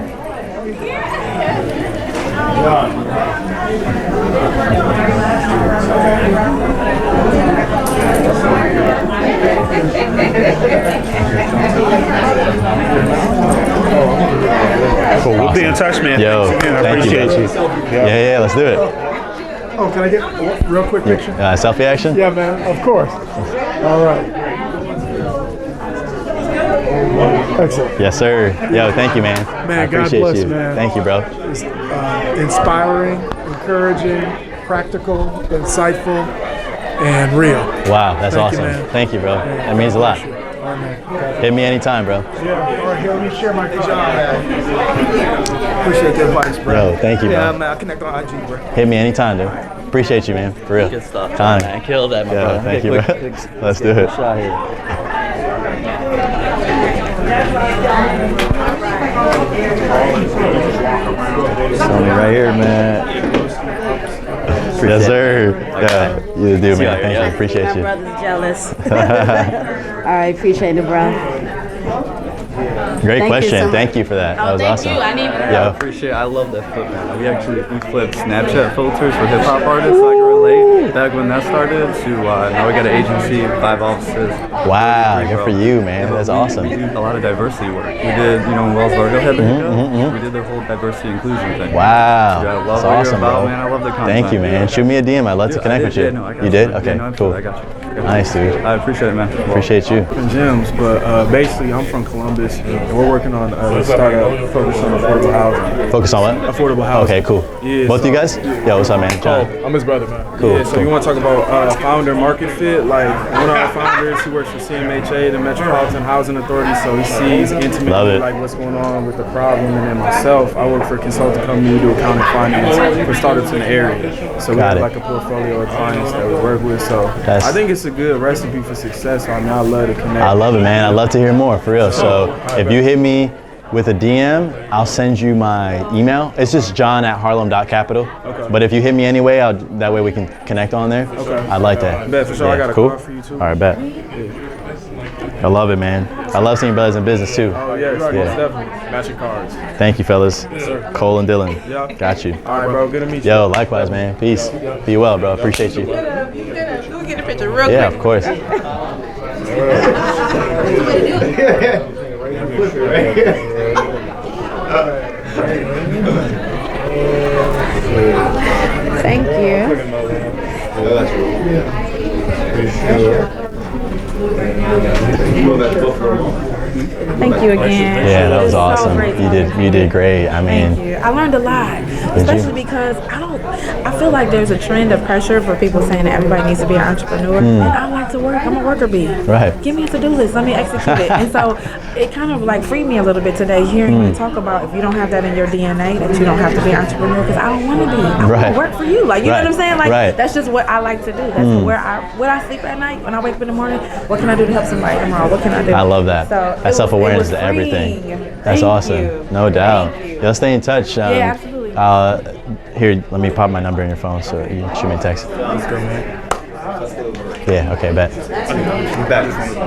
S9: Cool. We'll be in touch, man.
S4: Yo,
S9: Thanks again. I
S4: thank you,
S9: appreciate
S4: man.
S9: you.
S4: Yeah, let's do it.
S10: Oh, can I get a real quick picture?
S4: Selfie action?
S10: Yeah, man, of course. All right. Excellent.
S4: Yes, sir. Yo, thank you, man.
S10: Man,
S4: I
S10: God
S4: appreciate
S10: bless,
S4: you.
S10: man.
S4: Thank you, bro.
S10: It's, inspiring, encouraging, practical, insightful, and real.
S4: Wow, that's
S10: Thank you,
S4: awesome.
S10: man.
S4: Thank you, bro. That means a lot.
S10: All right, man.
S4: Hit me anytime, bro.
S10: Yeah, all right, here, let me share my Appreciate the advice, bro.
S4: Yo, thank you, bro.
S10: Yeah, man, I'll connect on IG, bro.
S4: Hit me anytime, dude. Appreciate you, man. For real.
S11: Good stuff,
S4: Time.
S11: man. Kill that, my
S4: Yeah,
S11: brother.
S4: thank
S11: Get
S4: you,
S11: quick-
S4: bro.
S11: quick-
S4: Let's do
S11: quick
S4: it.
S11: shot here.
S4: Something right here, man. Yes, sir. Yeah, you do, man. Thank you. Appreciate
S12: My
S4: you.
S12: brother's jealous. All right, appreciate it, bro.
S4: Great
S12: Thank you
S4: question.
S12: so much.
S4: Thank you for that. That was awesome.
S11: I
S4: Yeah.
S11: appreciate it. I love that flip, man. We flipped Snapchat filters for hip hop artists. I can relate back when that started to now we got an agency, 5 offices.
S4: Wow, good for you, man. That's awesome.
S11: We do a lot of diversity work. We did, when Wells Fargo had the hiccup, we did their whole diversity inclusion thing.
S4: Wow.
S11: So I love
S4: That's
S11: what
S4: awesome,
S11: you're about,
S4: bro.
S11: man. I love the content.
S4: Thank you, man. Shoot me a DM. I'd love to
S11: Dude,
S4: connect
S11: I
S4: with
S11: did,
S4: you.
S11: yeah, no, I got
S4: You did?
S11: Yeah,
S4: Okay,
S11: no,
S4: cool.
S11: I got you.
S4: Nice, dude.
S11: I appreciate it, man.
S4: Appreciate you.
S13: Gems, but basically I'm from Columbus. And we're working on a startup focused on affordable housing.
S4: Focus on what?
S13: Affordable housing.
S4: Okay, cool.
S13: Yeah,
S4: Both
S13: so-
S4: you guys? Yo, what's up, man? John.
S13: I'm his brother, man.
S4: Cool,
S13: Yeah, so
S4: cool.
S13: you want to talk about founder market fit? Like one of our founders, he works for CMHA, the Metropolitan Housing Authority, so he sees
S4: Love
S13: intimately
S4: it.
S13: like what's going on with the problem. And then myself, I work for a consulting company, we do accounting finance for startups in the area. So we
S4: Got
S13: have
S4: it.
S13: like a portfolio of clients that we work with. So
S4: That's-
S13: I think it's a good recipe for success. So I mean, I love to connect.
S4: I love it, man. I'd love to hear more, for real. So if you hit me with a DM, I'll send you my email. It's just john@harlem.capital.
S13: Okay.
S4: But if you hit me anyway, that way we can connect on there.
S13: Okay.
S4: I'd like that.
S13: Bet, for sure. I got a
S4: cool.
S13: card for you, too.
S4: All right, bet. I love it, man. I love seeing brothers in business too.
S13: Oh, yes,
S4: Yeah.
S13: definitely. Matching cards.
S4: Thank you, fellas.
S13: Yes, sir.
S4: Cole and Dylan.
S13: Yeah.
S4: Got you.
S13: All right, bro. Good to meet you.
S4: Yo, likewise, man. Peace. Be well, bro. Appreciate you.
S5: We'll get a picture real
S4: Yeah,
S5: quick.
S4: of course.
S5: Thank you. Thank you again.
S4: Yeah, that was
S5: So
S4: awesome.
S5: great
S4: You did great. I mean,
S5: Thank you. I learned a lot,
S4: you?
S5: especially because I feel like there's a trend of pressure for people saying that everybody needs to be an entrepreneur. And I like to work. I'm a worker bee.
S4: Right.
S5: Give me a to-do list. Let me execute it. And so it kind of like freed me a little bit today hearing you talk about if you don't have that in your DNA, that you don't have to be an entrepreneur, because I don't want to be. I want
S4: Right.
S5: to work for you. Like, you know
S4: Right.
S5: what I'm saying? Like,
S4: Right.
S5: that's just what I like to do. That's what I sleep at night, when I wake up in the morning, what can I do to help somebody tomorrow? What can I do?
S4: I love that.
S5: So
S4: That
S5: it was
S4: self-awareness is
S5: freeing.
S4: everything. That's
S5: Thank
S4: awesome.
S5: you.
S4: No doubt.
S5: Thank you.
S4: Let's stay in touch.
S5: Yeah, absolutely.
S4: Here, let me pop my number in your phone so you can shoot me a text. Yeah, okay, bet.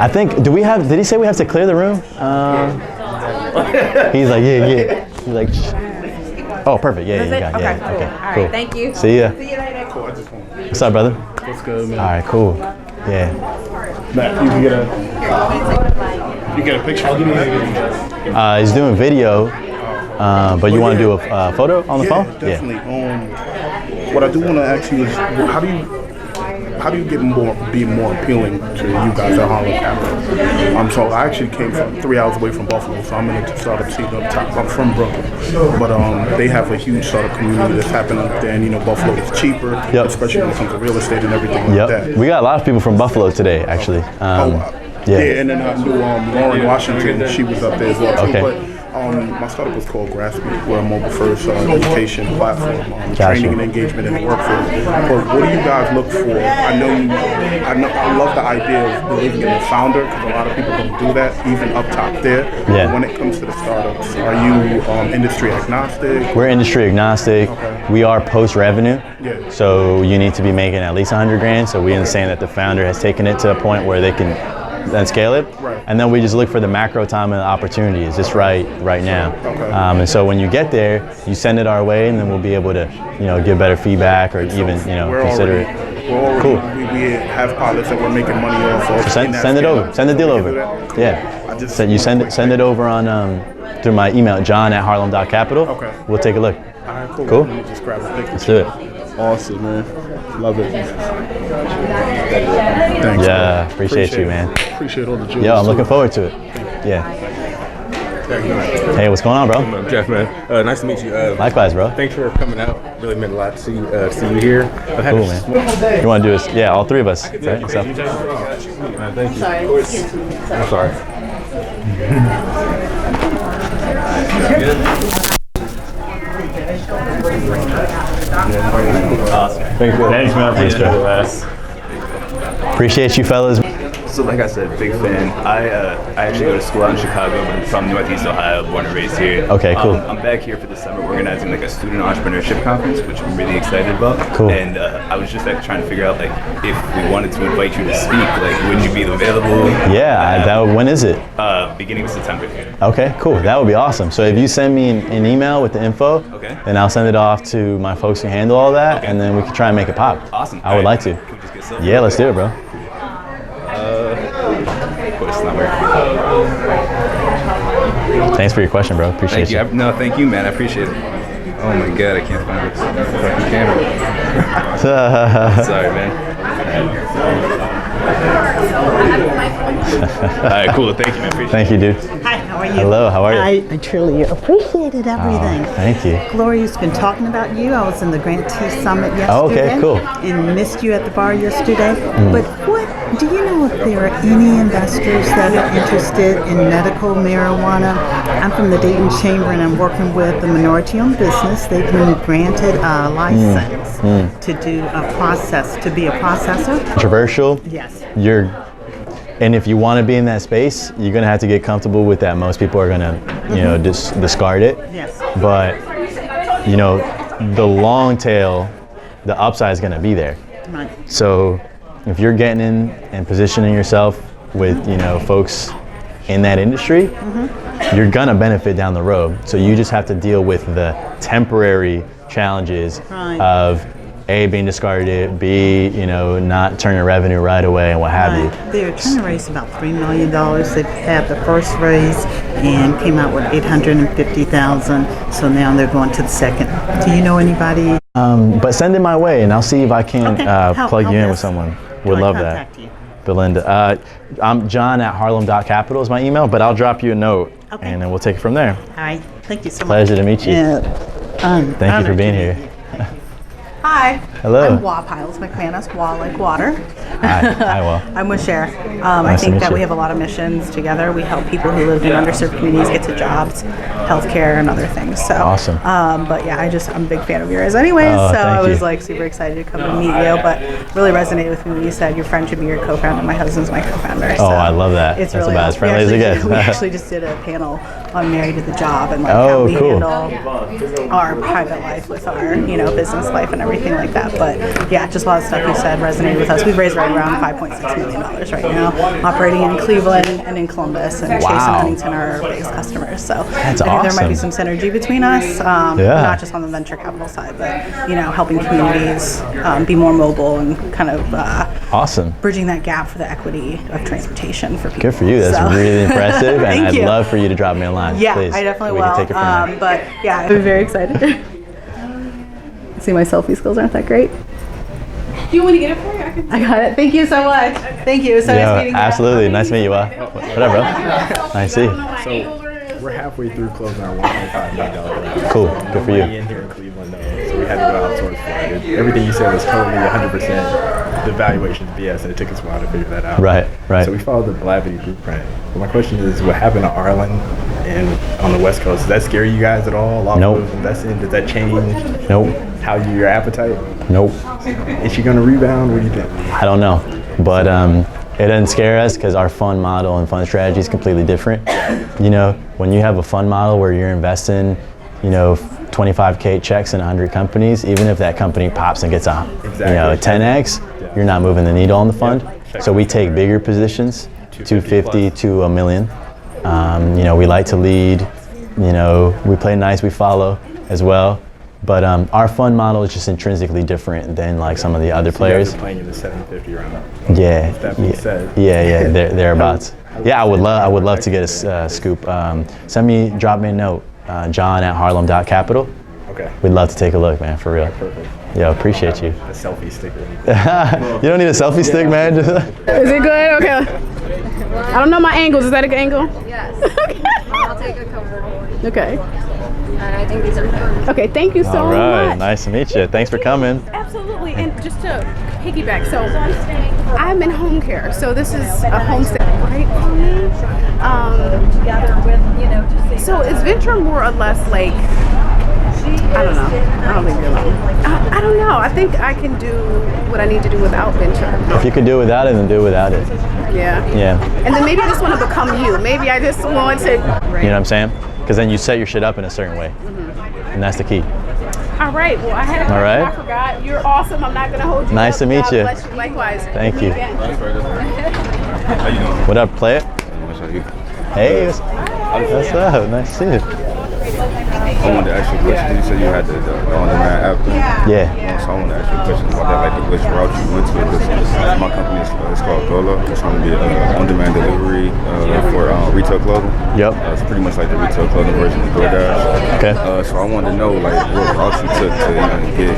S4: I think, did he say we have to clear the room? He's like, yeah. He's like, shh. Oh, perfect. Yeah,
S5: That's it?
S4: yeah,
S5: Okay,
S4: yeah.
S5: cool.
S4: Okay,
S5: All right,
S4: cool.
S5: thank you.
S4: See ya.
S5: See you later.
S4: What's up, brother?
S13: What's good, man?
S4: All right, cool. Yeah.
S13: Matt, you can get a picture. I'll give you
S4: He's doing video, but you want to do a photo on the phone?
S10: Definitely. What I do want to ask you is, how do you be more appealing to you guys at Harlem Capital? So I actually came from 3 hours away from Buffalo, so I'm in the startup scene up top. I'm from Brooklyn, but they have a huge startup community that's happening up there, and Buffalo is cheaper, especially when it comes to real estate and everything like that.
S4: We got a lot of people from Buffalo today, actually.
S10: Yeah, and then I knew Lauren Washington, she was up there as well too.
S4: Okay.
S10: But my startup was called Graspy. We're a mobile-first education platform,
S4: Gotcha.
S10: training and engagement in the workforce. But what do you guys look for? I love the idea of believing in the founder, because a lot of people don't do that, even up top there.
S4: Yeah.
S10: But when it comes to the startups, are you industry agnostic?
S4: We're industry agnostic.
S10: Okay.
S4: We are post-revenue.
S10: Yeah.
S4: So you need to be making at least 100 grand. So we understand that the founder has taken it to a point where they can then scale it.
S10: Right.
S4: And then we just look for the macro time and the opportunity. Is this right now?
S10: Okay.
S4: And so when you get there, you send it our way, and then we'll be able to, give better feedback or even, consider it. Cool.
S10: We have pilots that we're making money off of.
S4: Send it over. Send the deal over. Yeah. Send it over on through my email, john@harlem.capital.
S10: Okay.
S4: We'll take a look.
S10: All right, cool.
S4: Cool?
S10: Let me just grab a picture.
S4: Let's do it.
S10: Awesome, man. Love it. Thanks.
S4: Yeah,
S10: man.
S4: appreciate you, man.
S10: Appreciate all the jewels.
S4: Yo, I'm
S10: too.
S4: looking forward to it. Yeah. Hey, what's going on, bro?
S14: I'm Jeff, man. Nice to meet you.
S4: Likewise, bro.
S14: Thanks for coming out. Really meant a lot to see you here.
S4: Cool, man. You want to do this? Yeah, all three of us. Right? So.
S14: Thank you.
S7: Sorry.
S14: I'm sorry.
S4: Thanks, man. Appreciate you, fellas.
S15: So like I said, big fan. I actually go to school out in Chicago, but I'm from Northeast Ohio, born and raised here.
S4: Okay, cool.
S15: I'm back here for the summer organizing like a student entrepreneurship conference, which I'm really excited about.
S4: Cool.
S15: And I was just like trying to figure out like if we wanted to invite you to speak, like would you be available?
S4: Yeah, when is it?
S15: Beginning of September.
S4: Okay, cool. That would be awesome. So if you send me an email with the info,
S15: okay,
S4: then I'll send it off to my folks who handle all that, and then we can try and make it pop.
S15: Awesome.
S4: I would like to.
S15: Can we just get started?
S4: Yeah, let's do it, bro.
S15: Of course, it's not working.
S4: Thanks for your question, bro. Appreciate
S15: Thank you. No, thank you, man. I appreciate it. Oh my God, I can't find this fucking camera. Sorry, man. All right, cool. Thank you, man. Appreciate
S4: Thank you, dude.
S16: Hi, how are you?
S4: Hello, how are you?
S16: I truly appreciated everything.
S4: Oh, thank you.
S16: Gloria's been talking about you. I was in the Grantee Summit yesterday.
S4: Oh, okay, cool.
S16: And missed you at the bar yesterday. But do you know if there are any investors that are interested in medical marijuana? I'm from the Dayton Chamber and I'm working with a minority-owned business. They've been granted a license to do a process, to be a processor.
S4: Controversial?
S16: Yes.
S4: And if you want to be in that space, you're going to have to get comfortable with that. Most people are going to, discard it.
S16: Yes.
S4: But, the long tail, the upside is going to be there.
S16: Right.
S4: So if you're getting in and positioning yourself with, folks in that industry, you're going to benefit down the road. So you just have to deal with the temporary challenges of A, being discarded, B, not turning revenue right away and what have you.
S16: They're trying to raise about $3 million. They've had the first raise and came out with $850,000. So now they're going to the second. Do you know anybody?
S4: But send it my way and I'll see if I can plug you in with someone. Would love that. Belinda. I'm John at harlem.capital is my email, but I'll drop you a note and then we'll take it from there.
S16: All right. Thank you so much.
S4: Pleasure to meet you. Thank you for being here.
S17: Hi.
S4: Hello.
S17: I'm Wa Piles McManus, Wa like water.
S4: Hi, Wa.
S17: I'm with Cher.
S4: Nice
S17: I
S4: to
S17: think
S4: meet
S17: that
S4: you.
S17: we have a lot of missions together. We help people who live in underserved communities get to jobs, healthcare, and other things. So
S4: awesome.
S17: But yeah, I'm a big fan of yours anyways.
S4: Oh,
S17: so I was
S4: you.
S17: like super excited to come and meet you. But really resonated with me when you said your friend should be your co-founder. My husband's my co-founder.
S4: Oh, I love that.
S17: It's
S4: That's
S17: really
S4: about as friendly as it gets.
S17: We actually just did a panel on Married to the Job and like how we
S4: cool.
S17: handle our private life with our business life and everything like that. But yeah, just a lot of stuff you said resonated with us. We've raised right around $5.6 million right now, operating in Cleveland and in Columbus, and Chase and Huntington are our biggest customers. So I think there might be some synergy between us, not just on the venture capital side, but helping communities be more mobile and kind of
S4: awesome.
S17: Bridging that gap for the equity of transportation for people.
S4: Good for you. That's really impressive, and I'd
S17: you.
S4: love for you to drop me a line.
S17: Yeah,
S4: please.
S17: I definitely
S4: we
S17: will.
S4: Can take it from there.
S17: But yeah, I'm very excited. See, my selfie skills aren't that great.
S8: Do you want to get it for you?
S17: I got it. Thank you so much. Thank you. So nice meeting you.
S4: Absolutely. Nice to meet you. What up, bro? Nice to see you.
S13: So we're halfway through closing our $1.5 million round.
S4: Cool. Good for you.
S13: In here in Cleveland, so we had to go outsource for it. Everything you said was totally 100%. The valuation is BS, and it took us a while to figure that out.
S4: Right.
S13: So we followed the Blavity blueprint. But my question is, what happened to Arlen and on the West Coast? Does that scare you guys at all?
S4: Nope.
S13: Investing? Does that change?
S4: Nope.
S13: How your appetite?
S4: Nope.
S13: Is she going to rebound? What do you think?
S4: I don't know, but it doesn't scare us because our fund model and fund strategy is completely different. When you have a fund model where you're investing, 25K checks in 100 companies, even if that company pops and gets a 10x, you're not moving the needle on the fund. So we take bigger positions, 250 to $1 million. We like to lead. We play nice, we follow as well. But our fund model is just intrinsically different than like some of the other players.
S13: You guys are playing in the 750 round.
S4: Yeah.
S13: That being said.
S4: Yeah, thereabouts. Yeah, I would love to get a scoop. Drop me a note, John at harlem.capital.
S13: Okay.
S4: We'd love to take a look, man, for real.
S13: Perfect.
S4: Yo, appreciate you.
S13: A selfie sticker.
S4: You don't need a selfie stick, man.
S8: Is it good? Okay. I don't know my angles. Is that a good angle?
S3: Yes.
S8: Okay.
S3: take a couple.
S8: Okay.
S3: And I think these are good.
S8: Okay, thank you so
S4: All right,
S8: much.
S4: nice to meet you. Thanks for coming.
S8: Absolutely, and just to piggyback, so I'm in home care, so this is a homestead, right, for me? So is venture more or less like, I don't know, I don't think you're alone. I don't know, I think I can do what I need to do without venture.
S4: If you could do without it, then do without it.
S8: Yeah.
S4: Yeah.
S8: And then maybe I just want to become you. Maybe I just want to.
S4: You know what I'm saying? Because then you set your shit up in a certain way. And that's the key.
S8: All right. Well, I had a
S4: All
S8: question.
S4: right.
S8: I forgot. You're awesome. I'm not going to hold you
S4: Nice
S8: up.
S4: to meet
S8: God
S4: you.
S8: Bless you. Likewise.
S4: Thank you.
S15: How you doing?
S4: What up, play it?
S15: What's up, you?
S4: Hey, what's up? Nice to see you.
S15: I wanted to ask you a question. You said you had the on-demand app.
S4: Yeah.
S15: So I wanted to ask you a question about that, like which route you went to. Because my company is called Dolo. It's going to be on-demand delivery for retail clothing.
S4: Yep.
S15: It's pretty much like the retail clothing version of DoorDash.
S4: Okay.
S15: So I wanted to know like what route you took to get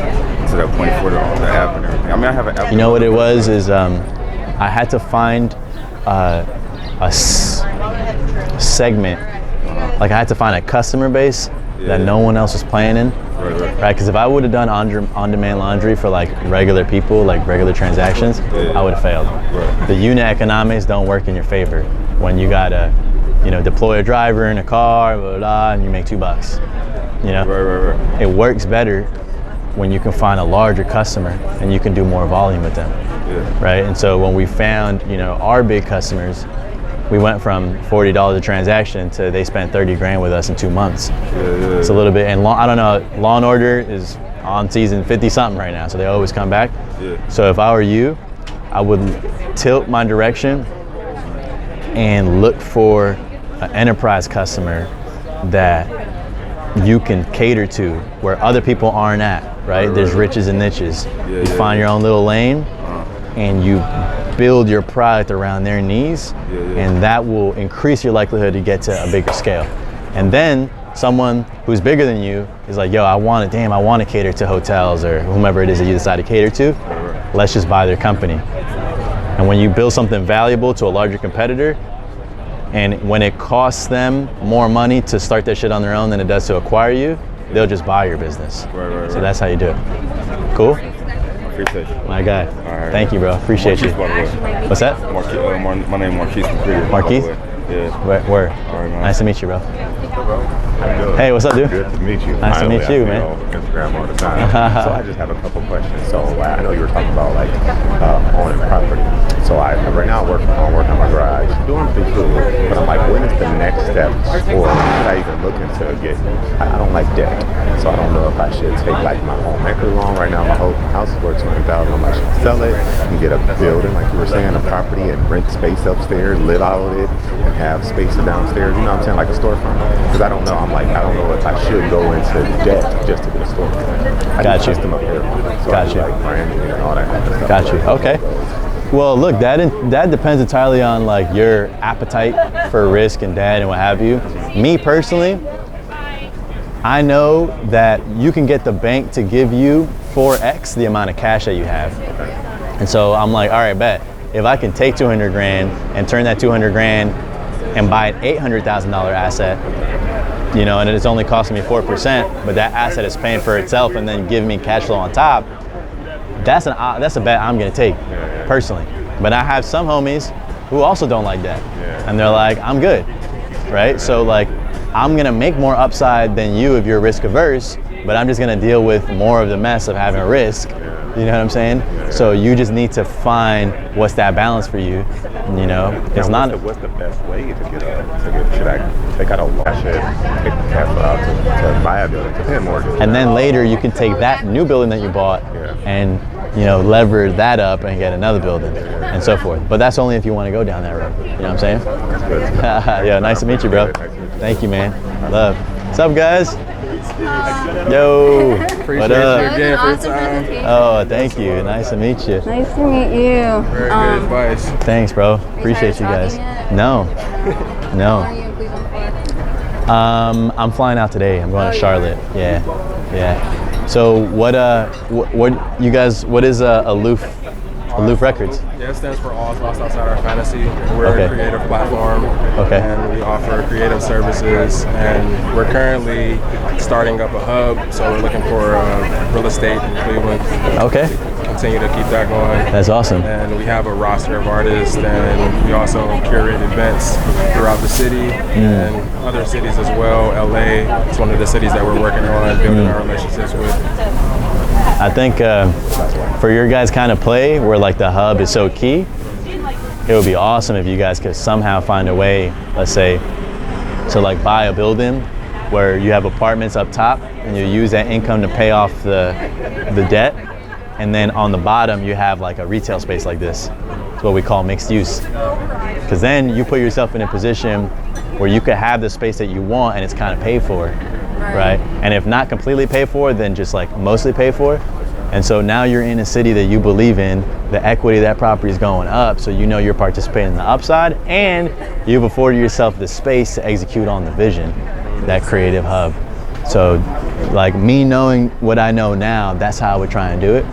S15: to that point for the app and everything. I mean, I have an app.
S4: You know what it was is I had to find segment. Like I had to find a customer base that no one else was playing in. Right? Because if I would have done on-demand laundry for like regular people, like regular transactions, I would have failed. The unit economics don't work in your favor when you gotta, deploy a driver in a car, blah, blah, blah, and you make $2. It works better when you can find a larger customer and you can do more volume with them. Right? And so when we found, our big customers, we went from $40 a transaction to they spent 30 grand with us in 2 months. It's a little bit, and I don't know, Law & Order is on season 50 something right now, so they always come back. So if I were you, I would tilt my direction and look for an enterprise customer that you can cater to where other people aren't at, right? There's riches and niches. You find your own little lane and you build your product around their needs, and that will increase your likelihood to get to a bigger scale. And then someone who's bigger than you is like, yo, I want to cater to hotels or whomever it is that you decide to cater to. Let's just buy their company. And when you build something valuable to a larger competitor, and when it costs them more money to start that shit on their own than it does to acquire you, they'll just buy your business. So that's how you do it. Cool?
S15: Appreciate you.
S4: My guy.
S15: All right.
S4: Thank you, bro. Appreciate
S15: Marquise,
S4: you.
S15: by the way.
S4: What's that?
S15: My name is Marquise from Korea.
S4: Marquise?
S15: Yeah.
S4: Where?
S15: All right, man.
S4: Nice to meet you, bro.
S18: Hey,
S4: what's up, dude?
S18: Good to meet you.
S4: Nice to meet you, man.
S18: On Instagram all the time. So I just have a couple questions. So I know you were talking about like owning property. So right now I'm working on my garage, doing pretty good. But I'm like, when is the next step, or should I even look into get? I don't like debt, so I don't know if I should take like my home equity loan. Right now my whole house is worth $200,000. I'm like, should I sell it and get a building, like you were saying, a property, and rent space upstairs, live out of it, and have spaces downstairs. You know what I'm saying, like a storefront? Because I don't know. I'm like, I don't know if I should go into debt just to get a storefront.
S4: Got you.
S18: System up here. So
S4: Got you.
S18: Like branding and all that kind of stuff.
S4: Got you. Okay. Well, look, that depends entirely on like your appetite for risk and debt and what have you. Me personally, I know that you can get the bank to give you 4x the amount of cash that you have. And so I'm like, all right, bet. If I can take 200 grand and turn that 200 grand and buy an $800,000 asset, and it's only costing me 4%, but that asset is paying for itself and then giving me cash flow on top, that's a bet I'm gonna take, personally. But I have some homies who also don't like that. And they're like, I'm good, right? So like, I'm gonna make more upside than you if you're risk averse, but I'm just gonna deal with more of the mess of having a risk. You know what I'm saying? So you just need to find what's that balance for you. It's not.
S18: What's the best way to get should I take out a loan? I should take the cash flow out to buy a building, to pay a mortgage.
S4: And then later you can take that new building that you bought and lever that up and get another building and so forth. But that's only if you want to go down that road. You know what I'm saying? Yeah, nice to meet you, bro. Thank you, man. Love. What's up, guys? Yo, what up? Oh, thank you. Nice to meet you.
S3: Nice to meet you.
S11: Very good advice.
S4: Thanks, bro. Appreciate you guys. No. I'm flying out today. I'm going to Charlotte. Yeah. So what you guys? What is Aloof Aloof Records.
S13: Yeah, it stands for All is Lost Outside Our Fantasy. We're
S4: Okay.
S13: a creative platform, and we offer creative services. And we're currently starting up a hub, so we're looking for real estate in Cleveland.
S4: Okay.
S13: Continue to keep that going.
S4: That's awesome.
S13: And we have a roster of artists, and we also curate events throughout the city and other cities as well. LA is one of the cities that we're working on building our relationships with.
S4: I think for your guys' kind of play, where like the hub is so key, it would be awesome if you guys could somehow find a way, let's say, to like buy a building where you have apartments up top and you use that income to pay off the debt, and then on the bottom you have like a retail space like this. It's what we call mixed use. Because then you put yourself in a position where you could have the space that you want and it's kind of paid for, right? And if not completely paid for, then just like mostly paid for. And so now you're in a city that you believe in, the equity of that property is going up, so you know you're participating in the upside, and you've afforded yourself the space to execute on the vision, that creative hub. So like me knowing what I know now, that's how I would try and do it.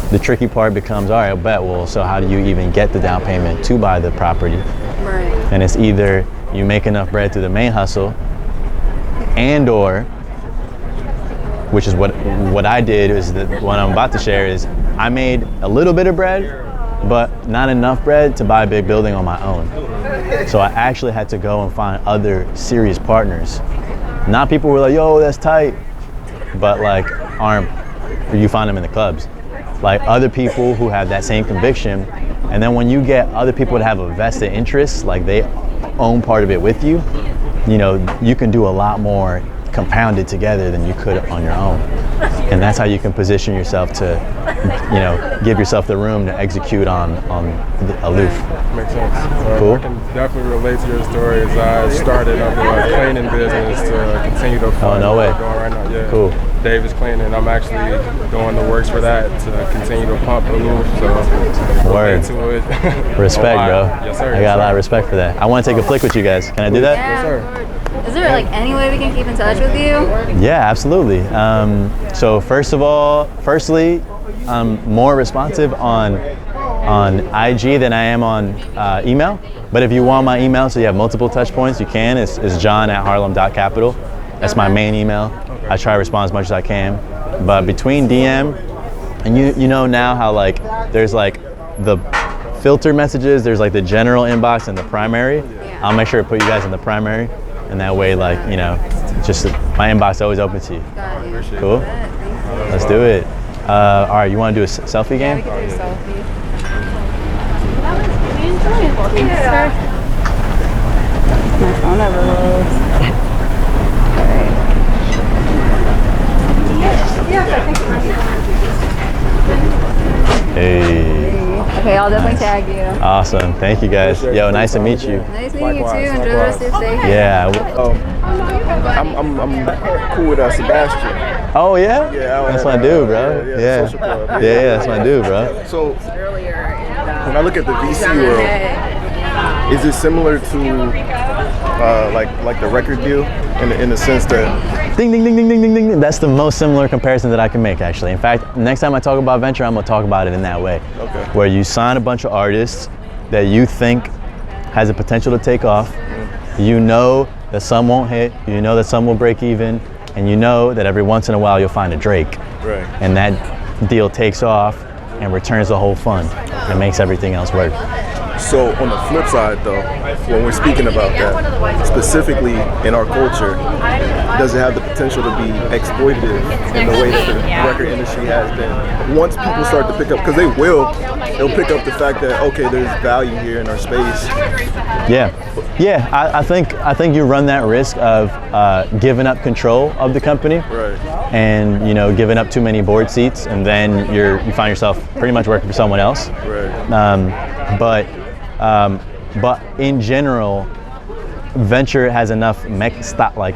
S4: The tricky part becomes, all right, well, so how do you even get the down payment to buy the property?
S3: Right.
S4: And it's either you make enough bread through the main hustle, and or, which is what I did, is what I'm about to share, is I made a little bit of bread, but not enough bread to buy a big building on my own. So I actually had to go and find other serious partners. Not people who were like, yo, that's tight, but like you find them in the clubs. Like other people who have that same conviction. And then when you get other people that have a vested interest, like they own part of it with you, you know, you can do a lot more compounded together than you could on your own. And that's how you can position yourself to, you know, give yourself the room to execute on the aloof.
S13: Makes sense.
S4: Cool.
S13: I can definitely relate to your story, as I started up a cleaning business to continue to fund
S4: no way.
S13: what we're doing right now. Yeah.
S4: Cool.
S13: Davis Cleaning. I'm actually doing the works for that to continue to pump aloof. So
S4: Word.
S13: to it.
S4: Respect, bro.
S13: Yes, sir.
S4: I got a lot of respect for that. I want to take a flick with you guys. Can I do that?
S3: Yes, sir. Is there like any way we can keep in touch with you?
S4: Yeah, absolutely. So firstly, I'm more responsive on IG than I am on email. But if you want my email, so you have multiple touch points, you can. It's john@harlem.capital. That's my main email. I try to respond as much as I can. But between DM, and you know now how like there's like the filter messages, there's like the general inbox and the primary. I'll make sure to put you guys in the primary. And that way, like, you know, just my inbox is always open to you. Cool? Let's do it. All right, you want to do a selfie game?
S3: Yeah, we can do a selfie. My phone never loads.
S4: Hey.
S3: Okay, I'll definitely tag you.
S4: Awesome. Thank you guys. Yo, nice to meet you.
S3: Nice meeting you too. Enjoy the rest of your stay.
S4: Yeah.
S1: I'm cool with Sebastian.
S4: Oh yeah?
S1: Yeah,
S4: That's my dude, bro.
S1: Yeah. Social club.
S4: Yeah, that's my dude, bro.
S1: So when I look at the VC world, is it similar to like the record deal in the sense that
S4: Ding, ding, ding, ding, ding, ding, ding. That's the most similar comparison that I can make, actually. In fact, next time I talk about venture, I'm gonna talk about it in that way.
S1: Okay.
S4: Where you sign a bunch of artists that you think has the potential to take off. You know that some won't hit, you know that some will break even, and you know that every once in a while you'll find a Drake.
S1: Right.
S4: And that deal takes off and returns the whole fund and makes everything else work.
S1: So on the flip side though, when we're speaking about that, specifically in our culture, does it have the potential to be exploitative in the way that the record industry has been? Once people start to pick up, because they'll pick up the fact that, okay, there's value here in our space.
S4: Yeah, I think you run that risk of giving up control of the company.
S1: Right.
S4: And you know, giving up too many board seats, and then you find yourself pretty much working for someone else.
S1: Right.
S4: But in general, venture has enough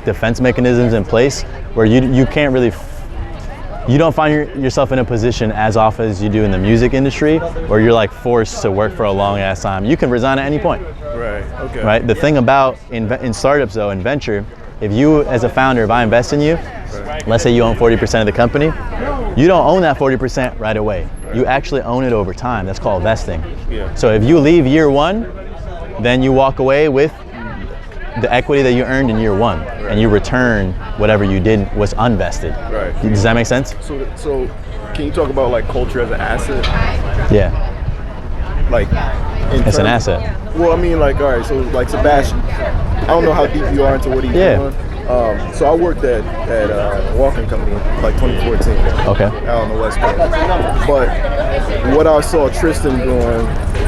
S4: defense mechanisms in place where you can't really, you don't find yourself in a position as often as you do in the music industry where you're like forced to work for a long ass time. You can resign at any point.
S1: Right. Okay.
S4: Right. The thing about in startups though, in venture, if you as a founder, if I invest in you, let's say you own 40% of the company, you don't own that 40% right away. you actually own it over time. That's called vesting.
S1: Yeah.
S4: So if you leave year one, then you walk away with the equity that you earned in year one, and you return whatever you did was unvested.
S1: Right.
S4: Does that make sense?
S1: So can you talk about like culture as an asset?
S4: Yeah.
S1: Like,
S4: It's an asset.
S1: Well, I mean, like, all right, so like Sebastian, I don't know how deep you are into what he's doing. So I worked at a walking company like 2014.
S4: Okay.
S1: Out on the West Coast. But what I saw Tristan doing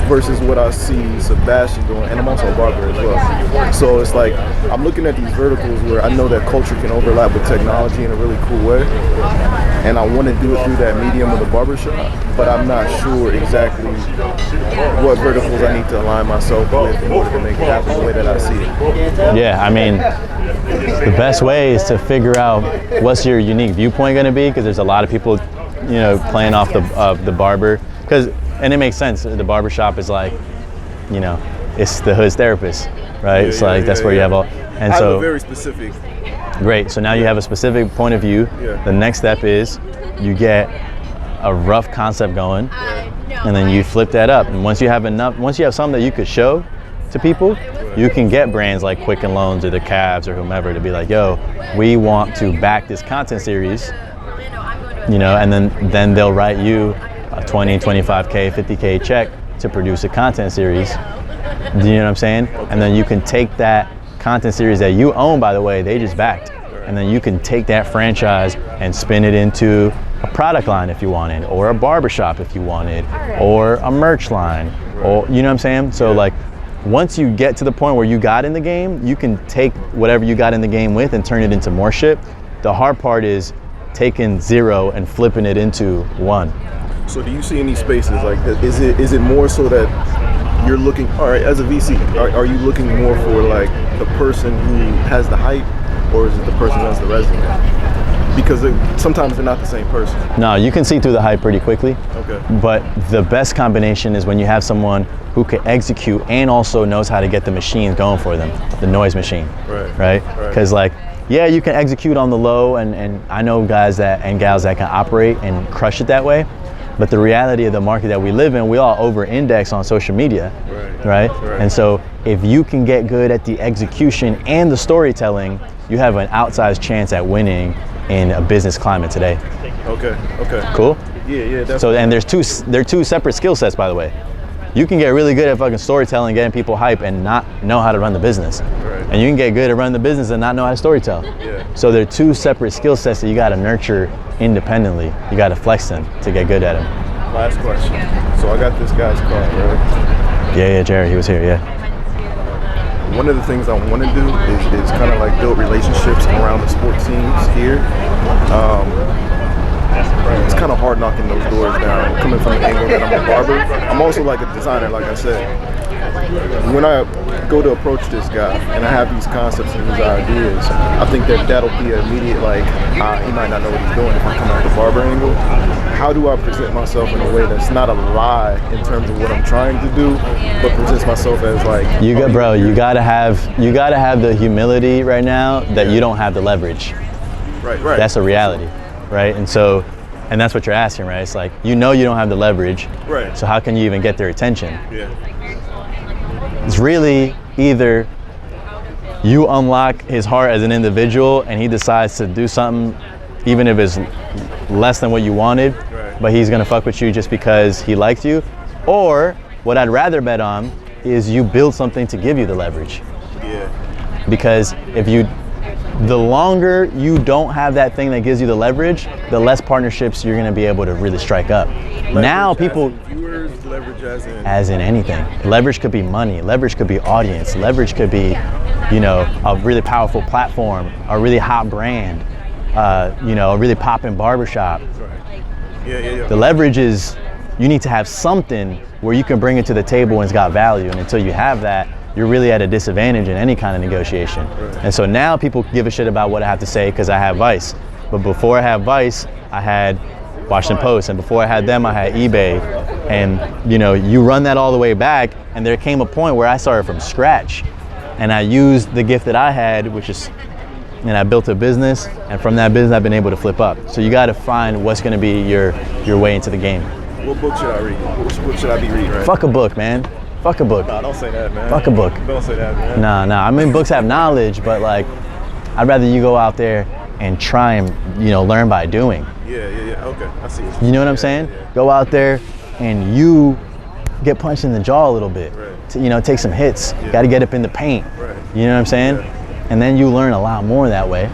S1: versus what I see Sebastian doing, and I'm also a barber as well. So it's like I'm looking at these verticals where I know that culture can overlap with technology in a really cool way, and I want to do it through that medium of the barbershop, but I'm not sure exactly what verticals I need to align myself with in order to make it happen the way that I see it.
S4: Yeah, I mean, the best way is to figure out what's your unique viewpoint going to be, because there's a lot of people, you know, playing off the barber, and it makes sense. The barbershop is like, you know, it's the hood's therapist, right? It's like that's where you have all, and
S1: I have
S4: so
S1: a very specific.
S4: Great. So now you have a specific point of view.
S1: Yeah.
S4: The next step is you get a rough concept going, and then you flip that up. And once you have something that you could show to people, you can get brands like Quicken Loans or the Cavs or whomever to be like, yo, we want to back this content series, you know, and then they'll write you a 20, 25K, 50K check to produce a content series. Do you know what I'm saying? And then you can take that content series that you own, by the way, they just backed, and then you can take that franchise and spin it into a product line if you wanted, or a barbershop if you wanted, or a merch line, or, you know what I'm saying? So like, once you get to the point where you got in the game, you can take whatever you got in the game with and turn it into more shit. The hard part is taking 0 and flipping it into 1.
S1: So do you see any spaces like is it more so that you're looking, all right, as a VC, are you looking more for like the person who has the hype, or is it the person who has the resume? Because sometimes they're not the same person.
S4: No, you can see through the hype pretty quickly.
S1: Okay.
S4: But the best combination is when you have someone who can execute and also knows how to get the machines going for them, the noise machine. Right? Because like, yeah, you can execute on the low, and I know guys and gals that can operate and crush it that way. But the reality of the market that we live in, we all over-index on social media, right? And so if you can get good at the execution and the storytelling, you have an outsized chance at winning in a business climate today.
S1: Okay.
S4: Cool?
S1: Yeah, that's
S4: so, and they're two separate skill sets, by the way. You can get really good at fucking storytelling, getting people hype, and not know how to run the business. And you can get good at running the business and not know how to storytell. So they're two separate skill sets that you got to nurture independently. You got to flex them to get good at them.
S1: Last question. So I got this guy's call, right?
S4: Yeah, Jared, he was here, yeah.
S1: One of the things I want to do is kind of like build relationships around the sports teams here. It's kind of hard knocking those doors down, coming from the angle that I'm a barber. I'm also like a designer, like I said. When I go to approach this guy and I have these concepts and these ideas, I think that'll be an immediate like, he might not know what he's doing if I come out the barber angle. How do I present myself in a way that's not a lie in terms of what I'm trying to do, but presents myself as like,
S4: you gotta have the humility right now that you don't have the leverage.
S1: Right.
S4: That's a reality, right? And that's what you're asking, right? It's like, you don't have the leverage.
S1: Right.
S4: So how can you even get their attention?
S1: Yeah.
S4: It's really either you unlock his heart as an individual and he decides to do something, even if it's less than what you wanted, but he's gonna fuck with you just because he likes you. Or what I'd rather bet on is you build something to give you the leverage.
S1: Yeah.
S4: Because the longer you don't have that thing that gives you the leverage, the less partnerships you're gonna be able to really strike up.
S1: Leverage
S4: now people,
S1: viewers, leverage
S4: as in anything. Leverage could be money, leverage could be audience, leverage could be, a really powerful platform, a really hot brand, a really poppin' barbershop.
S1: Yeah.
S4: The leverage is, you need to have something where you can bring it to the table and it's got value, and until you have that, you're really at a disadvantage in any kind of negotiation. And so now people give a shit about what I have to say because I have Vice. But before I had Vice, I had Washington Post, and before I had them, I had eBay. And you run that all the way back, and there came a point where I started from scratch. And I used the gift that I had, and I built a business, and from that business I've been able to flip up. So you gotta find what's gonna be your way into the game.
S1: What book should I read? What should I be reading? Right?
S4: Fuck a book, man. Fuck a book.
S1: Nah, don't say that, man.
S4: Fuck a book.
S1: Don't say that, man.
S4: Nah. I mean, books have knowledge, but like, I'd rather you go out there and try and, you know, learn by doing.
S1: Yeah. Okay, I see.
S4: You know what I'm saying? Go out there and you get punched in the jaw a little bit.
S1: Right.
S4: You know, take some hits.
S1: Yeah.
S4: Got to get up in the paint.
S1: Right.
S4: You know what I'm saying?
S1: Yeah.
S4: And then you learn a lot more that way.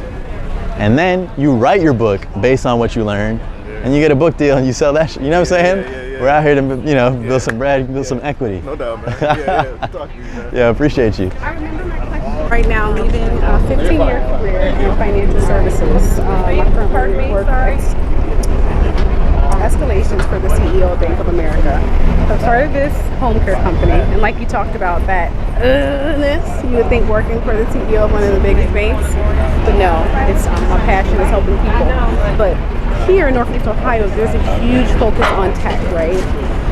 S4: And then you write your book based on what you learned, and you get a book deal and you sell that shit. You know what I'm saying?
S1: Yeah.
S4: We're out here to, you know, build some bread, build some equity.
S1: No doubt, man. Yeah. Talk to you, man.
S4: Yeah, appreciate you.
S8: I remember my question. Right now, leading a 15-year career in financial services. I currently work escalations for the CEO of Bank of America. So I started this home care company, and like you talked about that, you would think working for the CEO of one of the biggest banks, but no, it's my passion is helping people. But here in Northeast Ohio, there's a huge focus on tech, right?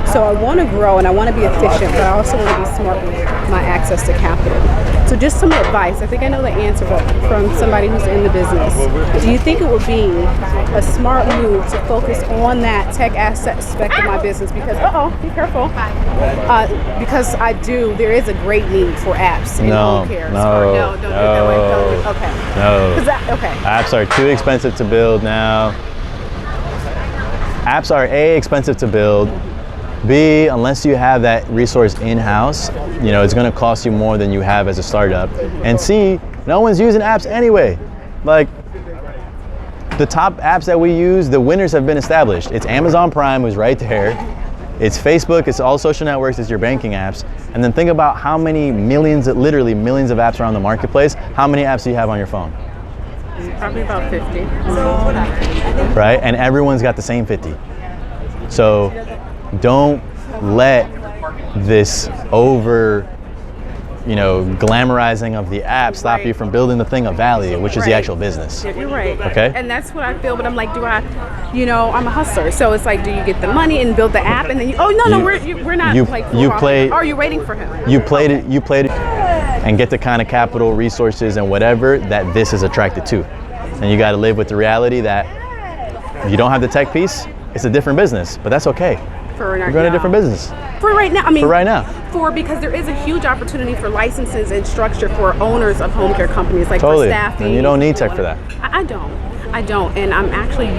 S8: So I want to grow and I want to be efficient, but I also want to be smart with my access to capital. So just some advice. I think I know the answer, but from somebody who's in the business. Do you think it would be a smart move to focus on that tech aspect of my business? Because, be careful. Because there is a great need for apps in home care.
S4: No.
S8: Don't do it that way. Okay.
S4: No.
S8: Okay.
S4: Apps are too expensive to build now. Apps are A, expensive to build. B, unless you have that resource in-house, you know, it's gonna cost you more than you have as a startup. And C, no one's using apps anyway. Like, the top apps that we use, the winners have been established. It's Amazon Prime, who's right there. It's Facebook, it's all social networks, it's your banking apps. And then think about how many literally millions of apps are on the marketplace. How many apps do you have on your phone?
S8: Probably about 50.
S4: Right? And everyone's got the same 50. So don't let this glamorizing of the app stop you from building the thing of value, which is the actual business.
S8: You're right.
S4: Okay?
S8: And that's what I feel, but I'm like, I'm a hustler. So it's like, do you get the money and build the app and then we're not are you waiting for him?
S4: You played it and get the kind of capital, resources, and whatever that this is attracted to. And you got to live with the reality that if you don't have the tech piece, it's a different business, but that's okay. We're going to a different business.
S8: For right now,
S5: Because there is a huge opportunity for licenses and structure for owners of home care companies, like
S4: Totally.
S5: for staffing.
S4: And you don't need tech for that.
S5: I don't, and I'm actually